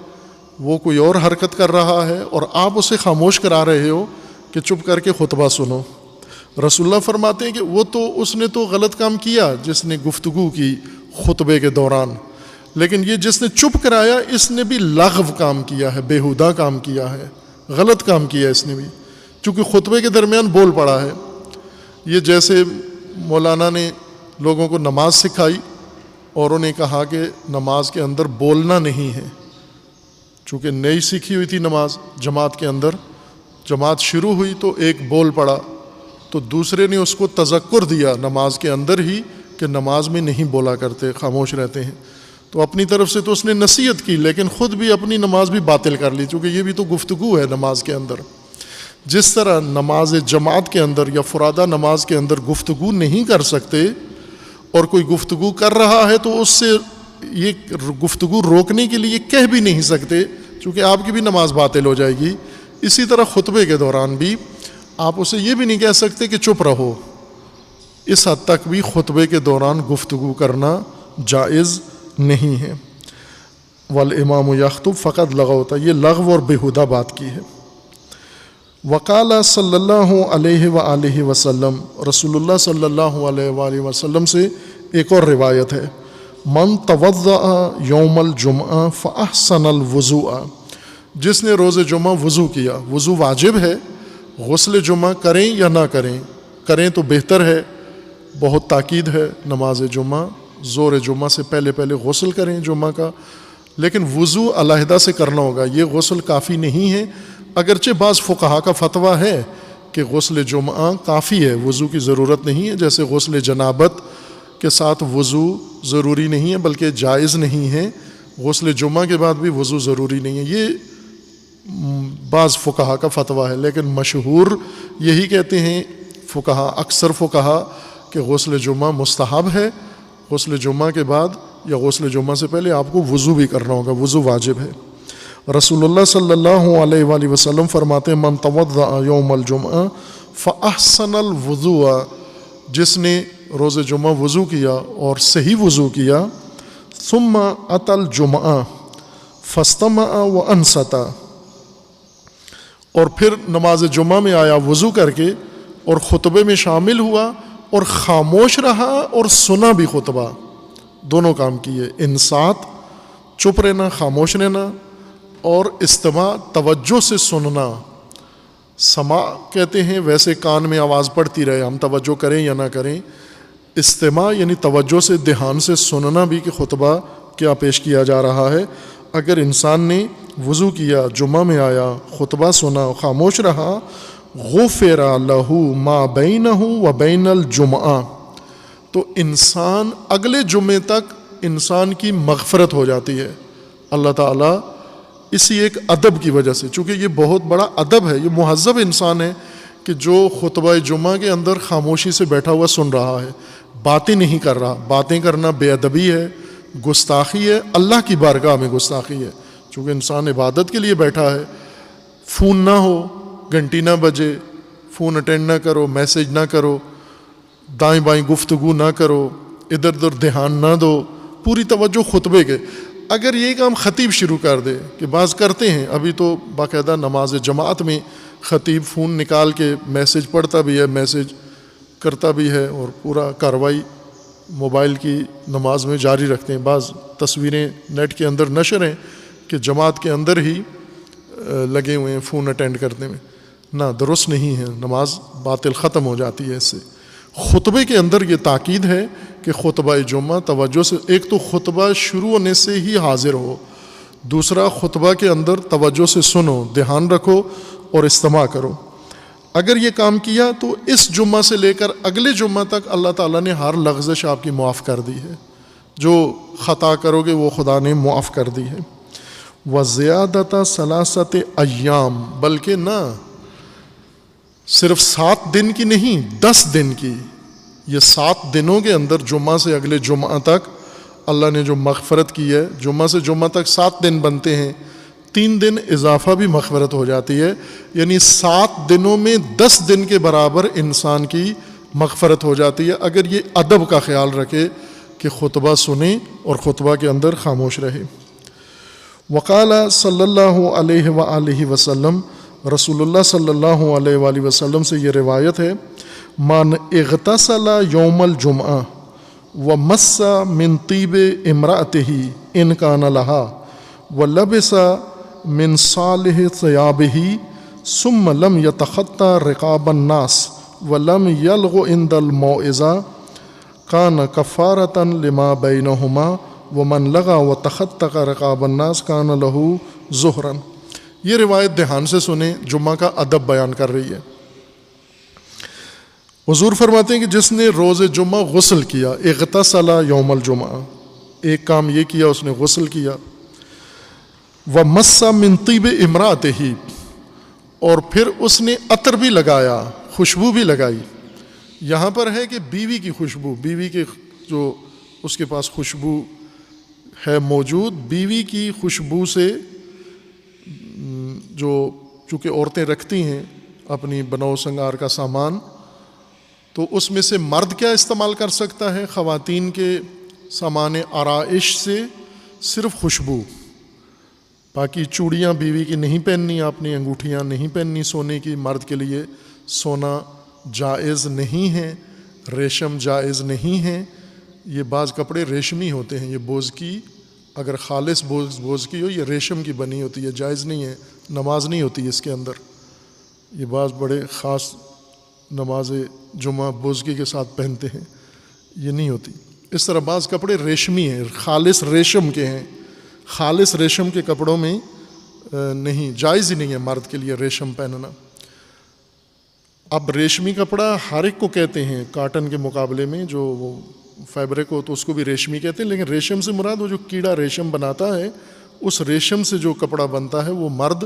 وہ کوئی اور حرکت کر رہا ہے، اور آپ اسے خاموش کرا رہے ہو کہ چپ کر کے خطبہ سنو۔ رسول اللہ فرماتے ہیں کہ اس نے تو غلط کام کیا جس نے گفتگو کی خطبے کے دوران، لیکن یہ جس نے چپ کرایا اس نے بھی لغو کام کیا ہے، بیہودہ کام کیا ہے، غلط کام کیا اس نے بھی، چونکہ خطبے کے درمیان بول پڑا ہے۔ یہ جیسے مولانا نے لوگوں کو نماز سکھائی اور انہیں کہا کہ نماز کے اندر بولنا نہیں ہے، چونکہ نئی سیکھی ہوئی تھی نماز جماعت کے اندر، جماعت شروع ہوئی تو ایک بول پڑا، تو دوسرے نے اس کو تذکر دیا نماز کے اندر ہی کہ نماز میں نہیں بولا کرتے، خاموش رہتے ہیں، تو اپنی طرف سے تو اس نے نصیحت کی لیکن خود بھی اپنی نماز بھی باطل کر لی، چونکہ یہ بھی تو گفتگو ہے نماز کے اندر۔ جس طرح نماز جماعت کے اندر یا فرادہ نماز کے اندر گفتگو نہیں کر سکتے، اور کوئی گفتگو کر رہا ہے تو اس سے یہ گفتگو روکنے کے لیے کہہ بھی نہیں سکتے، چونکہ آپ کی بھی نماز باطل ہو جائے گی، اسی طرح خطبے کے دوران بھی آپ اسے یہ بھی نہیں کہہ سکتے کہ چپ رہو، اس حد تک بھی خطبے کے دوران گفتگو کرنا جائز نہیں ہے۔ والامام یخطب فقط لغوتا، یہ لغو اور بیہودہ بات کی ہے۔ وقال صلی اللہ علیہ وآلہ وسلم، رسول اللہ صلی اللہ علیہ وآلہ وسلم سے ایک اور روایت ہے، من توضأ یوم الجمعہ فاحسن الوضوء، جس نے روز جمعہ وضو کیا، وضو واجب ہے، غسل جمعہ کریں یا نہ کریں تو بہتر ہے، بہت تاکید ہے نماز جمعہ، ظہر جمعہ سے پہلے غسل کریں جمعہ کا، لیکن وضو علیحدہ سے کرنا ہوگا، یہ غسل کافی نہیں ہے، اگرچہ بعض فقہا کا فتویٰ ہے کہ غسل جمعہ کافی ہے، وضو کی ضرورت نہیں ہے، جیسے غسل جنابت کے ساتھ وضو ضروری نہیں ہے بلکہ جائز نہیں ہے، غسل جمعہ کے بعد بھی وضو ضروری نہیں ہے، یہ بعض فقہا کا فتویٰ ہے، لیکن مشہور یہی کہتے ہیں فقہا، اکثر فقہا، کہ غسل جمعہ مستحب ہے، غسل جمعہ کے بعد یا غسل جمعہ سے پہلے آپ کو وضو بھی کرنا ہوگا، وضو واجب ہے۔ رسول اللہ صلی اللہ علیہ وآلہ وسلم فرماتے ہیں من توضأ یوم الجمعہ فاحسن الوضوء، جس نے روز جمعہ وضو کیا اور صحیح وضو کیا، ثم اتى الجمعہ فاستمع وانصت، اور پھر نماز جمعہ میں آیا وضو کر کے اور خطبے میں شامل ہوا اور خاموش رہا اور سنا بھی خطبہ، دونوں کام کیے، انصات چپ رہنا، خاموش رہنا، اور استماع توجہ سے سننا۔ سماع کہتے ہیں ویسے کان میں آواز پڑتی رہے، ہم توجہ کریں یا نہ کریں، استماع یعنی توجہ سے دھیان سے سننا بھی کہ خطبہ کیا پیش کیا جا رہا ہے۔ اگر انسان نے وضو کیا، جمعہ میں آیا، خطبہ سنا، خاموش رہا، غفر لہ ما بینہ و بین الجمعہ، تو انسان اگلے جمعے تک انسان کی مغفرت ہو جاتی ہے۔ اللہ تعالیٰ اسی ایک ادب کی وجہ سے، چونکہ یہ بہت بڑا ادب ہے، یہ مہذب انسان ہے کہ جو خطبہ جمعہ کے اندر خاموشی سے بیٹھا ہوا سن رہا ہے، باتیں نہیں کر رہا، باتیں کرنا بے ادبی ہے، گستاخی ہے، اللہ کی بارگاہ میں گستاخی ہے، چونکہ انسان عبادت کے لیے بیٹھا ہے۔ فون نہ ہو، گھنٹی نہ بجے، فون اٹینڈ نہ کرو، میسج نہ کرو، دائیں بائیں گفتگو نہ کرو، ادھر ادھر دھیان نہ دو، پوری توجہ خطبے کے۔ اگر یہ کام خطیب شروع کر دے، کہ بعض کرتے ہیں، ابھی تو باقاعدہ نماز جماعت میں خطیب فون نکال کے میسج پڑھتا بھی ہے، میسج کرتا بھی ہے، اور پورا کاروائی موبائل کی نماز میں جاری رکھتے ہیں۔ بعض تصویریں نیٹ کے اندر نشر ہیں کہ جماعت کے اندر ہی لگے ہوئے ہیں فون اٹینڈ کرنے میں، نہ، درست نہیں ہے، نماز باطل ختم ہو جاتی ہے اس سے۔ خطبے کے اندر یہ تاکید ہے کہ خطبہ جمعہ توجہ سے، ایک تو خطبہ شروع ہونے سے ہی حاضر ہو، دوسرا خطبہ کے اندر توجہ سے سنو، دھیان رکھو اور استماع کرو۔ اگر یہ کام کیا تو اس جمعہ سے لے کر اگلے جمعہ تک اللہ تعالیٰ نے ہر لغزش آپ کی معاف کر دی ہے، جو خطا کرو گے وہ خدا نے معاف کر دی ہے۔ وَزِيَادَةَ ثَلَاثَةِ ایام، بلکہ نہ صرف 7 دن کی نہیں، 10 دن کی، یہ 7 دنوں کے اندر جمعہ سے اگلے جمعہ تک اللہ نے جو مغفرت کی ہے، جمعہ سے جمعہ تک 7 دن بنتے ہیں، 3 دن اضافہ بھی مغفرت ہو جاتی ہے، یعنی 7 دنوں میں 10 دن کے برابر انسان کی مغفرت ہو جاتی ہے اگر یہ ادب کا خیال رکھے کہ خطبہ سنیں اور خطبہ کے اندر خاموش رہے۔ وقال صلی اللہ علیہ وآلہ وسلم، رسول اللہ صلی اللہ علیہ وآلہ وسلم سے یہ روایت ہے، من اغتسل یوم الجمعہ ومس من طیب امرأتہ ان کان لہا ولبس من صالح ثیابہ ثم لم یتخطى رقاب الناس ولم یلغ عند الموعظہ کان کفارۃ لما بینہما ومن لغا وتخطى رقاب الناس کان لہ ظہرا۔ یہ روایت دھیان سے سنیں، جمعہ کا ادب بیان کر رہی ہے۔ حضور فرماتے ہیں کہ جس نے روز جمعہ غسل کیا، اغتسل یوم الجمعہ، ایک کام یہ کیا اس نے غسل کیا، ومس من طیب امرأتہ، اور پھر اس نے عطر بھی لگایا، خوشبو بھی لگائی۔ یہاں پر ہے کہ بیوی کی خوشبو، بیوی کے جو اس کے پاس خوشبو ہے موجود، بیوی کی خوشبو سے جو چونکہ عورتیں رکھتی ہیں اپنی بناؤ سنگار کا سامان، تو اس میں سے مرد کیا استعمال کر سکتا ہے؟ خواتین کے سامان آرائش سے صرف خوشبو، باقی چوڑیاں بیوی کی نہیں پہننی، آپ نے انگوٹھیاں نہیں پہننی سونے کی، مرد کے لیے سونا جائز نہیں ہے، ریشم جائز نہیں ہے، یہ بعض کپڑے ریشمی ہوتے ہیں، یہ بوز کی، اگر خالص بوز کی ہو یہ ریشم کی بنی ہوتی ہے، جائز نہیں ہے، نماز نہیں ہوتی اس کے اندر، یہ بعض بڑے خاص نماز جمعہ بوزگی کے ساتھ پہنتے ہیں، یہ نہیں ہوتی۔ اس طرح بعض کپڑے ریشمی ہیں، خالص ریشم کے ہیں، خالص ریشم کے کپڑوں میں نہیں، جائز ہی نہیں ہے مرد کے لیے ریشم پہننا۔ اب ریشمی کپڑا ہر ایک کو کہتے ہیں، کاٹن کے مقابلے میں جو وہ فیبرک ہو تو اس کو بھی ریشمی کہتے ہیں، لیکن ریشم سے مراد وہ جو کیڑا ریشم بناتا ہے، اس ریشم سے جو کپڑا بنتا ہے وہ مرد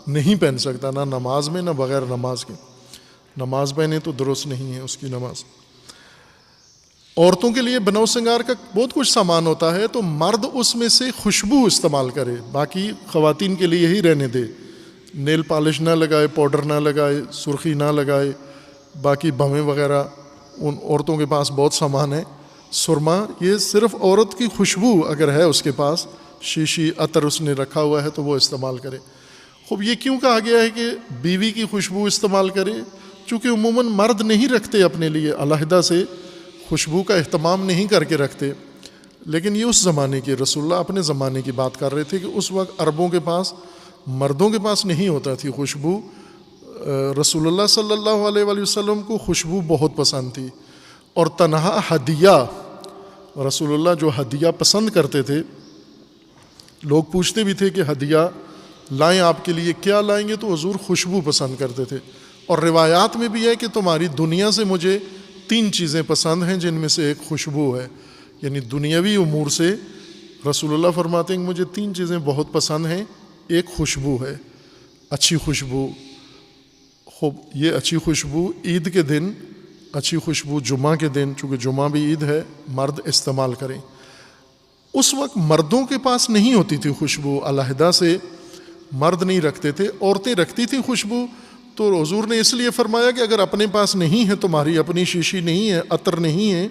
نہیں پہن سکتا، نہ نماز میں نہ بغیر نماز کے، نماز پہنے تو درست نہیں ہے اس کی نماز۔ عورتوں کے لیے بناؤ سنگار کا بہت کچھ سامان ہوتا ہے، تو مرد اس میں سے خوشبو استعمال کرے، باقی خواتین کے لیے ہی رہنے دے، نیل پالش نہ لگائے، پاؤڈر نہ لگائے، سرخی نہ لگائے، باقی بھویں وغیرہ ان عورتوں کے پاس بہت سامان ہے، سرما، یہ صرف عورت کی خوشبو اگر ہے اس کے پاس، شیشی عطر اس نے رکھا ہوا ہے تو وہ استعمال کرے۔ خوب یہ کیوں کہا گیا ہے کہ بیوی کی خوشبو استعمال کرے؟ چونکہ عموماً مرد نہیں رکھتے اپنے لیے علیحدہ سے، خوشبو کا اہتمام نہیں کر کے رکھتے، لیکن یہ اس زمانے کی، رسول اللہ اپنے زمانے کی بات کر رہے تھے کہ اس وقت عربوں کے پاس، مردوں کے پاس نہیں ہوتا تھی خوشبو۔ رسول اللہ صلی اللہ علیہ وآلہ وسلم کو خوشبو بہت پسند تھی، اور تنہا ہدیہ، رسول اللہ جو ہدیہ پسند کرتے تھے، لوگ پوچھتے بھی تھے کہ ہدیہ لائیں آپ کے لیے، کیا لائیں گے؟ تو حضور خوشبو پسند کرتے تھے۔ اور روایات میں بھی ہے کہ تمہاری دنیا سے مجھے 3 چیزیں پسند ہیں، جن میں سے ایک خوشبو ہے، یعنی دنیاوی امور سے رسول اللہ فرماتے ہیں کہ مجھے 3 چیزیں بہت پسند ہیں، ایک خوشبو ہے، اچھی خوشبو۔ خوب یہ اچھی خوشبو عید کے دن، اچھی خوشبو جمعہ کے دن، چونکہ جمعہ بھی عید ہے، مرد استعمال کریں۔ اس وقت مردوں کے پاس نہیں ہوتی تھی خوشبو، علیحدہ سے مرد نہیں رکھتے تھے، عورتیں رکھتی تھیں خوشبو، تو حضور نے اس لیے فرمایا کہ اگر اپنے پاس نہیں ہے، تمہاری اپنی شیشی نہیں ہے، عطر نہیں ہے،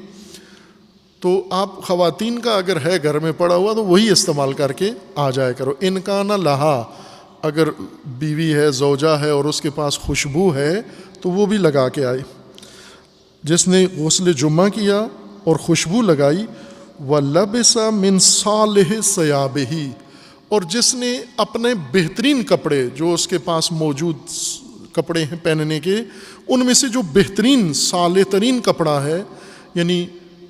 تو آپ خواتین کا اگر ہے گھر میں پڑا ہوا تو وہی استعمال کر کے آ جایا کرو۔ ان کا نہ لہا، اگر بیوی ہے، زوجہ ہے اور اس کے پاس خوشبو ہے تو وہ بھی لگا کے آئے۔ جس نے غسل جمعہ کیا اور خوشبو لگائی، وَلَبِسَ مِن صَالِحِ ثِيَابِهِ، اور جس نے اپنے بہترین کپڑے جو اس کے پاس موجود کپڑے ہیں پہننے کے، ان میں سے جو بہترین صالح ترین کپڑا ہے، یعنی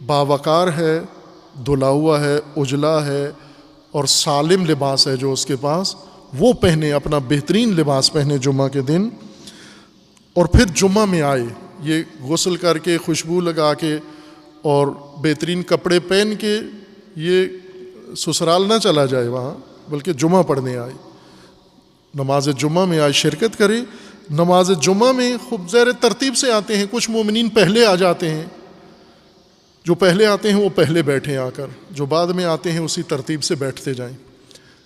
باوقار ہے، دھلا ہوا ہے، اجلا ہے اور سالم لباس ہے جو اس کے پاس، وہ پہنے، اپنا بہترین لباس پہنے جمعہ کے دن، اور پھر جمعہ میں آئے، یہ غسل کر کے، خوشبو لگا کے اور بہترین کپڑے پہن کے یہ سسرال نہ چلا جائے وہاں، بلکہ جمعہ پڑھنے آئے، نماز جمعہ میں آئے، شرکت کرے۔ نماز جمعہ میں خوب زیر ترتیب سے آتے ہیں، کچھ مومنین پہلے آ جاتے ہیں، جو پہلے آتے ہیں وہ پہلے بیٹھیں آ کر، جو بعد میں آتے ہیں اسی ترتیب سے بیٹھتے جائیں۔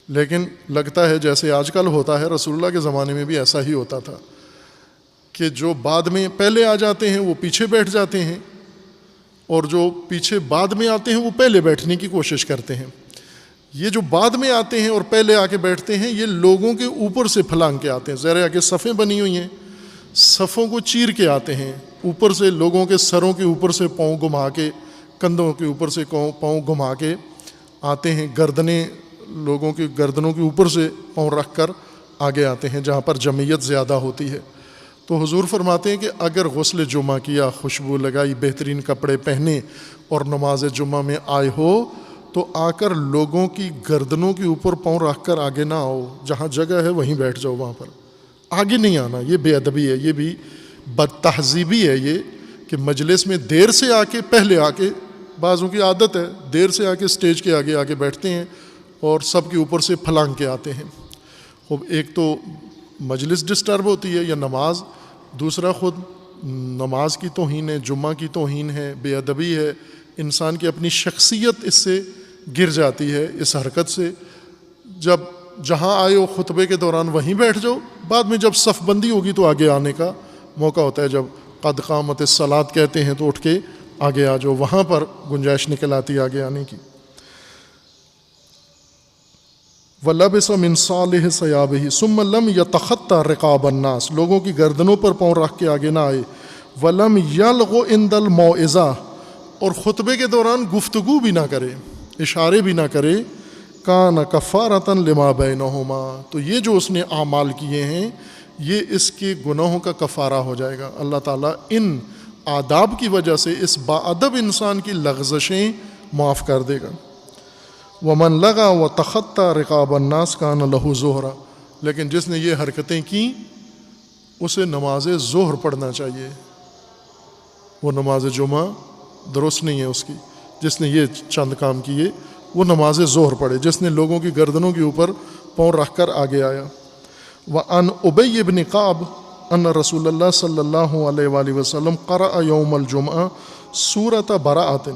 لیکن لگتا ہے جیسے آج کل ہوتا ہے، رسول اللہ کے زمانے میں بھی ایسا ہی ہوتا تھا کہ جو بعد میں پہلے آ جاتے ہیں وہ پیچھے بیٹھ جاتے ہیں، اور جو پیچھے بعد میں آتے ہیں وہ پہلے بیٹھنے کی کوشش کرتے ہیں۔ یہ جو بعد میں آتے ہیں اور پہلے آ کے بیٹھتے ہیں، یہ لوگوں کے اوپر سے پھلانگ کے آتے ہیں، ذرا آگے صفیں بنی ہوئی ہیں، صفوں کو چیر کے آتے ہیں، اوپر سے لوگوں کے سروں کے اوپر سے پاؤں گھما کے، کندھوں کے اوپر سے پاؤں گھما کے آتے ہیں، گردنیں لوگوں کی گردنوں کے اوپر سے پاؤں رکھ کر آگے آتے ہیں جہاں پر جمعیت زیادہ ہوتی ہے۔ تو حضور فرماتے ہیں کہ اگر غسل جمعہ کیا، خوشبو لگائی، بہترین کپڑے پہنے اور نماز جمعہ میں آئے ہو تو آ کر لوگوں کی گردنوں کے اوپر پاؤں رکھ کر آگے نہ آؤ، جہاں جگہ ہے وہیں بیٹھ جاؤ، وہاں پر آگے نہیں آنا۔ یہ بے ادبی ہے، یہ بھی بد تہذیبی ہے، یہ کہ مجلس میں دیر سے آ کے، پہلے آ کے، بعضوں کی عادت ہے دیر سے آ کے اسٹیج کے آگے آگے بیٹھتے ہیں اور سب کے اوپر سے پھلانگ کے آتے ہیں۔ خب ایک تو مجلس ڈسٹرب ہوتی ہے یا نماز، دوسرا خود نماز کی توہین ہے، جمعہ کی توہین ہے، بے ادبی ہے، انسان کی اپنی شخصیت اس سے گر جاتی ہے اس حرکت سے۔ جب جہاں آئے ہو خطبے کے دوران وہیں بیٹھ جاؤ، بعد میں جب صف بندی ہوگی تو آگے آنے کا موقع ہوتا ہے، جب قد قامت الصلاۃ کہتے ہیں تو اٹھ کے آگے آ جاؤ، وہاں پر گنجائش نکل آتی آگے آنے کی۔ وَلَبِسَ مِنْ صَالِحِ ثِيَابِهِ ثُمَّ لَمْ يَتَخَطَّ رِقَابَ النَّاسِ، لوگوں کی گردنوں پر پاؤں رکھ کے آگے نہ آئے۔ وَلَمْ يَلْغُ عِنْدَ الْمَوْعِظَةِ، اور خطبے کے دوران گفتگو بھی نہ کرے، اشارے بھی نہ کرے۔ كَانَ كَفَّارَةً لِمَا بَيْنَهُمَا، تو یہ جو اس نے اعمال کیے ہیں یہ اس کے گناہوں کا کفارہ ہو جائے گا۔ اللہ تعالیٰ ان آداب کی وجہ سے اس باادب انسان کی لغزشیں معاف کر دے گا۔ وَمَنْ لَغَا وَتَخَطَّى رِقَابَ النَّاسِ كَانَ لَهُ ظُهْرًا، لیکن جس نے یہ حرکتیں کیں اسے نماز ظہر پڑھنا چاہیے، وہ نماز جمعہ درست نہیں ہے اس کی۔ جس نے یہ چند کام کیے وہ نماز ظہر پڑھے، جس نے لوگوں کی گردنوں کے اوپر پاؤں رکھ کر آگے آیا۔ وَعَنْ أُبَيِّ بْنِ كَعْبٍ أَنَّ رسول اللہ صلی اللہ علیہ وآلہ وسلم قرأ یوم الجمعہ سورۃ براءۃ،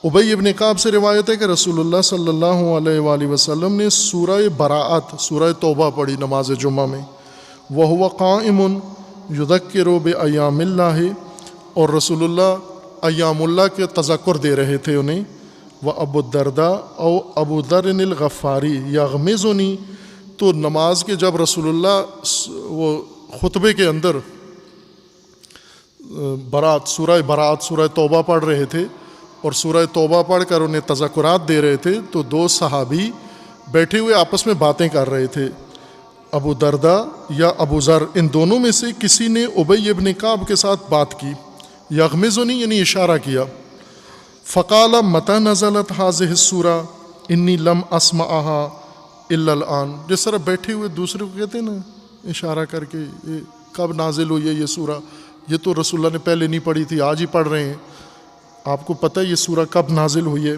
ابی ابن کعب سے روایت ہے کہ رسول اللہ صلی اللہ علیہ وآلہ وسلم نے سورہ براءت، سورہ توبہ پڑھی نماز جمعہ میں۔ وَهُوَ قَائِمٌ يُذَكِّرُ بِأَيَّامِ اللَّهِ، اور رسول اللہ ایام اللہ کے تذکر دے رہے تھے انہیں۔ وَأَبُو الدرداء او ابو ذر الغفاری یغمزنی، تو نماز کے جب رسول اللہ وہ خطبے کے اندر برات سورہ توبہ پڑھ رہے تھے اور سورہ توبہ پڑھ کر انہیں تذکرات دے رہے تھے، تو دو صحابی بیٹھے ہوئے آپس میں باتیں کر رہے تھے، ابو درداء یا ابو ذر، ان دونوں میں سے کسی نے ابی ابن کعب کے ساتھ بات کی، یغمزنی یعنی اشارہ کیا۔ فقال متى نزلت هذه السورة انی لم اسمعها الا الان، جس طرح بیٹھے ہوئے دوسرے کو کہتے ہیں نا اشارہ کر کے، یہ کب نازل ہوئی ہے یہ سورہ، یہ تو رسول اللہ نے پہلے نہیں پڑھی تھی، آج ہی پڑھ رہے ہیں، آپ کو پتہ ہے یہ سورہ کب نازل ہوئی ہے؟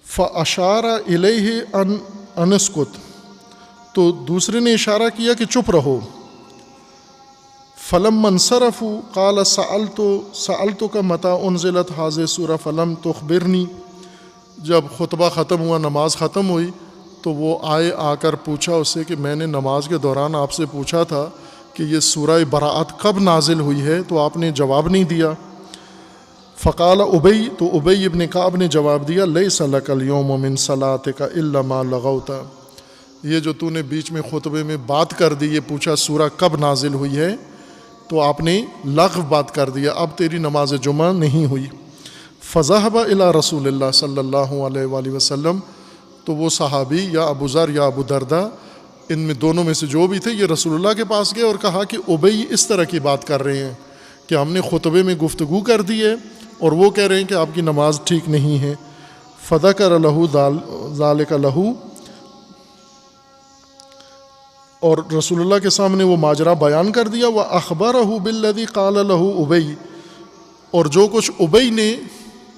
فاشار الیہ ان اسکت، تو دوسرے نے اشارہ کیا کہ چپ رہو۔ فلما انصرفوا قال سألتك متى انزلت هذه السورة فلم تخبرنی، جب خطبہ ختم ہوا، نماز ختم ہوئی، تو وہ آ کر پوچھا اس سے کہ میں نے نماز کے دوران آپ سے پوچھا تھا کہ یہ سورہ براءت کب نازل ہوئی ہے، تو آپ نے جواب نہیں دیا۔ فقال ابی، تو ابی ابن کعب نے جواب دیا، لیس لک اليوم من صلاتک الا ما لغوت، یہ جو تو نے بیچ میں خطبے میں بات کر دی، یہ پوچھا سورہ کب نازل ہوئی ہے، تو آپ نے لغو بات کر دیا، اب تیری نماز جمعہ نہیں ہوئی۔ فذهب الى رسول اللہ صلی اللہ علیہ وآلہ وسلم، تو وہ صحابی یا ابو ذر یا ابو درداء، ان میں دونوں میں سے جو بھی تھے، یہ رسول اللہ کے پاس گئے اور کہا کہ ابی اس طرح کی بات کر رہے ہیں کہ ہم نے خطبے میں گفتگو کر دی ہے اور وہ کہہ رہے ہیں کہ آپ کی نماز ٹھیک نہیں ہے. فذکر لہ ذالک لہ، اور رسول اللہ کے سامنے وہ ماجرا بیان کر دیا. وَأَخْبَرَهُ بِالَّذِي قَالَ لَهُ اُبَيْ، اور جو کچھ ابی نے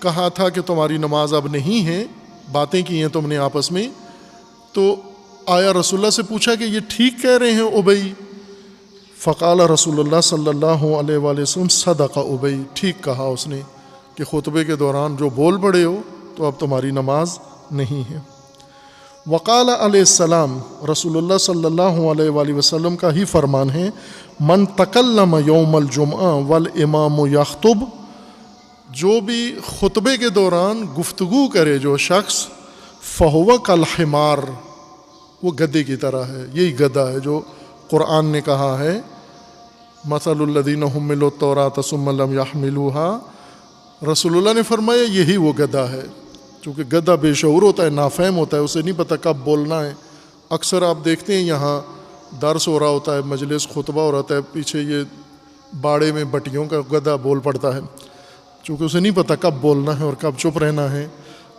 کہا تھا کہ تمہاری نماز اب نہیں ہے، باتیں کی ہیں تم نے آپس میں، تو آیا رسول اللہ سے پوچھا کہ یہ ٹھیک کہہ رہے ہیں ابی؟ فقال رسول اللہ صلی اللہ علیہ وآلہ وسلم صدق ابی، ٹھیک کہا اس نے کہ خطبے کے دوران جو بول پڑے ہو تو اب تمہاری نماز نہیں ہے. وقال علیہ السلام، رسول اللہ صلی اللہ علیہ وآلہ وسلم کا ہی فرمان ہے، من تکلم یوم الجمعہ والامام یخطب، جو بھی خطبے کے دوران گفتگو کرے جو شخص، فہو کالحمار، وہ گدے کی طرح ہے. یہی گدھا ہے جو قرآن نے کہا ہے مثل الذین حملوا التوراۃ ثم لم یحملوها. رسول اللہ نے فرمایا یہی وہ گدھا ہے. چونکہ گدھا بے شعور ہوتا ہے، نافہم ہوتا ہے، اسے نہیں پتہ کب بولنا ہے. اکثر آپ دیکھتے ہیں یہاں درس ہو رہا ہوتا ہے، مجلس خطبہ ہو رہا ہے، پیچھے یہ باڑے میں بٹیوں کا گدھا بول پڑتا ہے، چونکہ اسے نہیں پتہ کب بولنا ہے اور کب چپ رہنا ہے.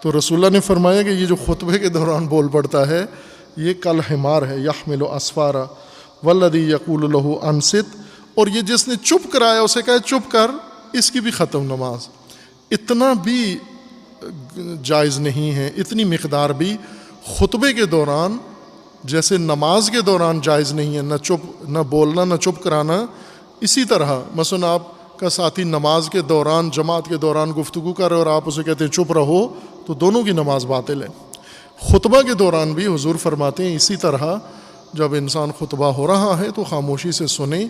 تو رسول اللہ نے فرمایا کہ یہ جو خطبے کے دوران بول پڑتا ہے یہ کل حمار ہے، یحمل اسفارا والذی یقول له انصت، اور یہ جس نے چپ کرایا اسے کہے چپ کر، اس کی بھی ختم نماز. اتنا بھی جائز نہیں ہے، اتنی مقدار بھی خطبے کے دوران جیسے نماز کے دوران جائز نہیں ہے، نہ بولنا نہ چپ کرانا. اسی طرح مثلا آپ کا ساتھی نماز کے دوران، جماعت کے دوران گفتگو کر رہے اور آپ اسے کہتے ہیں چپ رہو، تو دونوں کی نماز باطل ہے. خطبہ کے دوران بھی حضور فرماتے ہیں اسی طرح جب انسان خطبہ ہو رہا ہے تو خاموشی سے سنیں،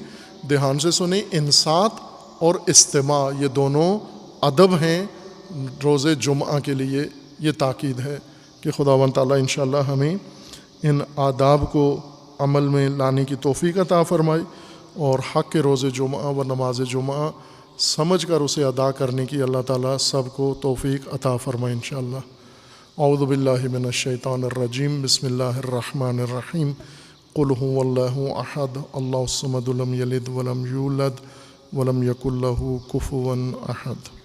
دھیان سے سنیں. انصات اور استماع یہ دونوں ادب ہیں روز جمعہ کے لیے. یہ تاکید ہے کہ خداوند تعالیٰ انشاءاللہ ہمیں ان آداب کو عمل میں لانے کی توفیق عطا فرمائے اور حق کے روز جمعہ و نماز جمعہ سمجھ کر اسے ادا کرنے کی اللہ تعالیٰ سب کو توفیق عطا فرمائے انشاءاللہ. اعوذ باللہ من الشیطان الرجیم، بسم اللہ الرحمن الرحیم. قل هو اللہ احد اللہ الصمد لم یلد ولم یولد ولم یکن لہ کفوا احد.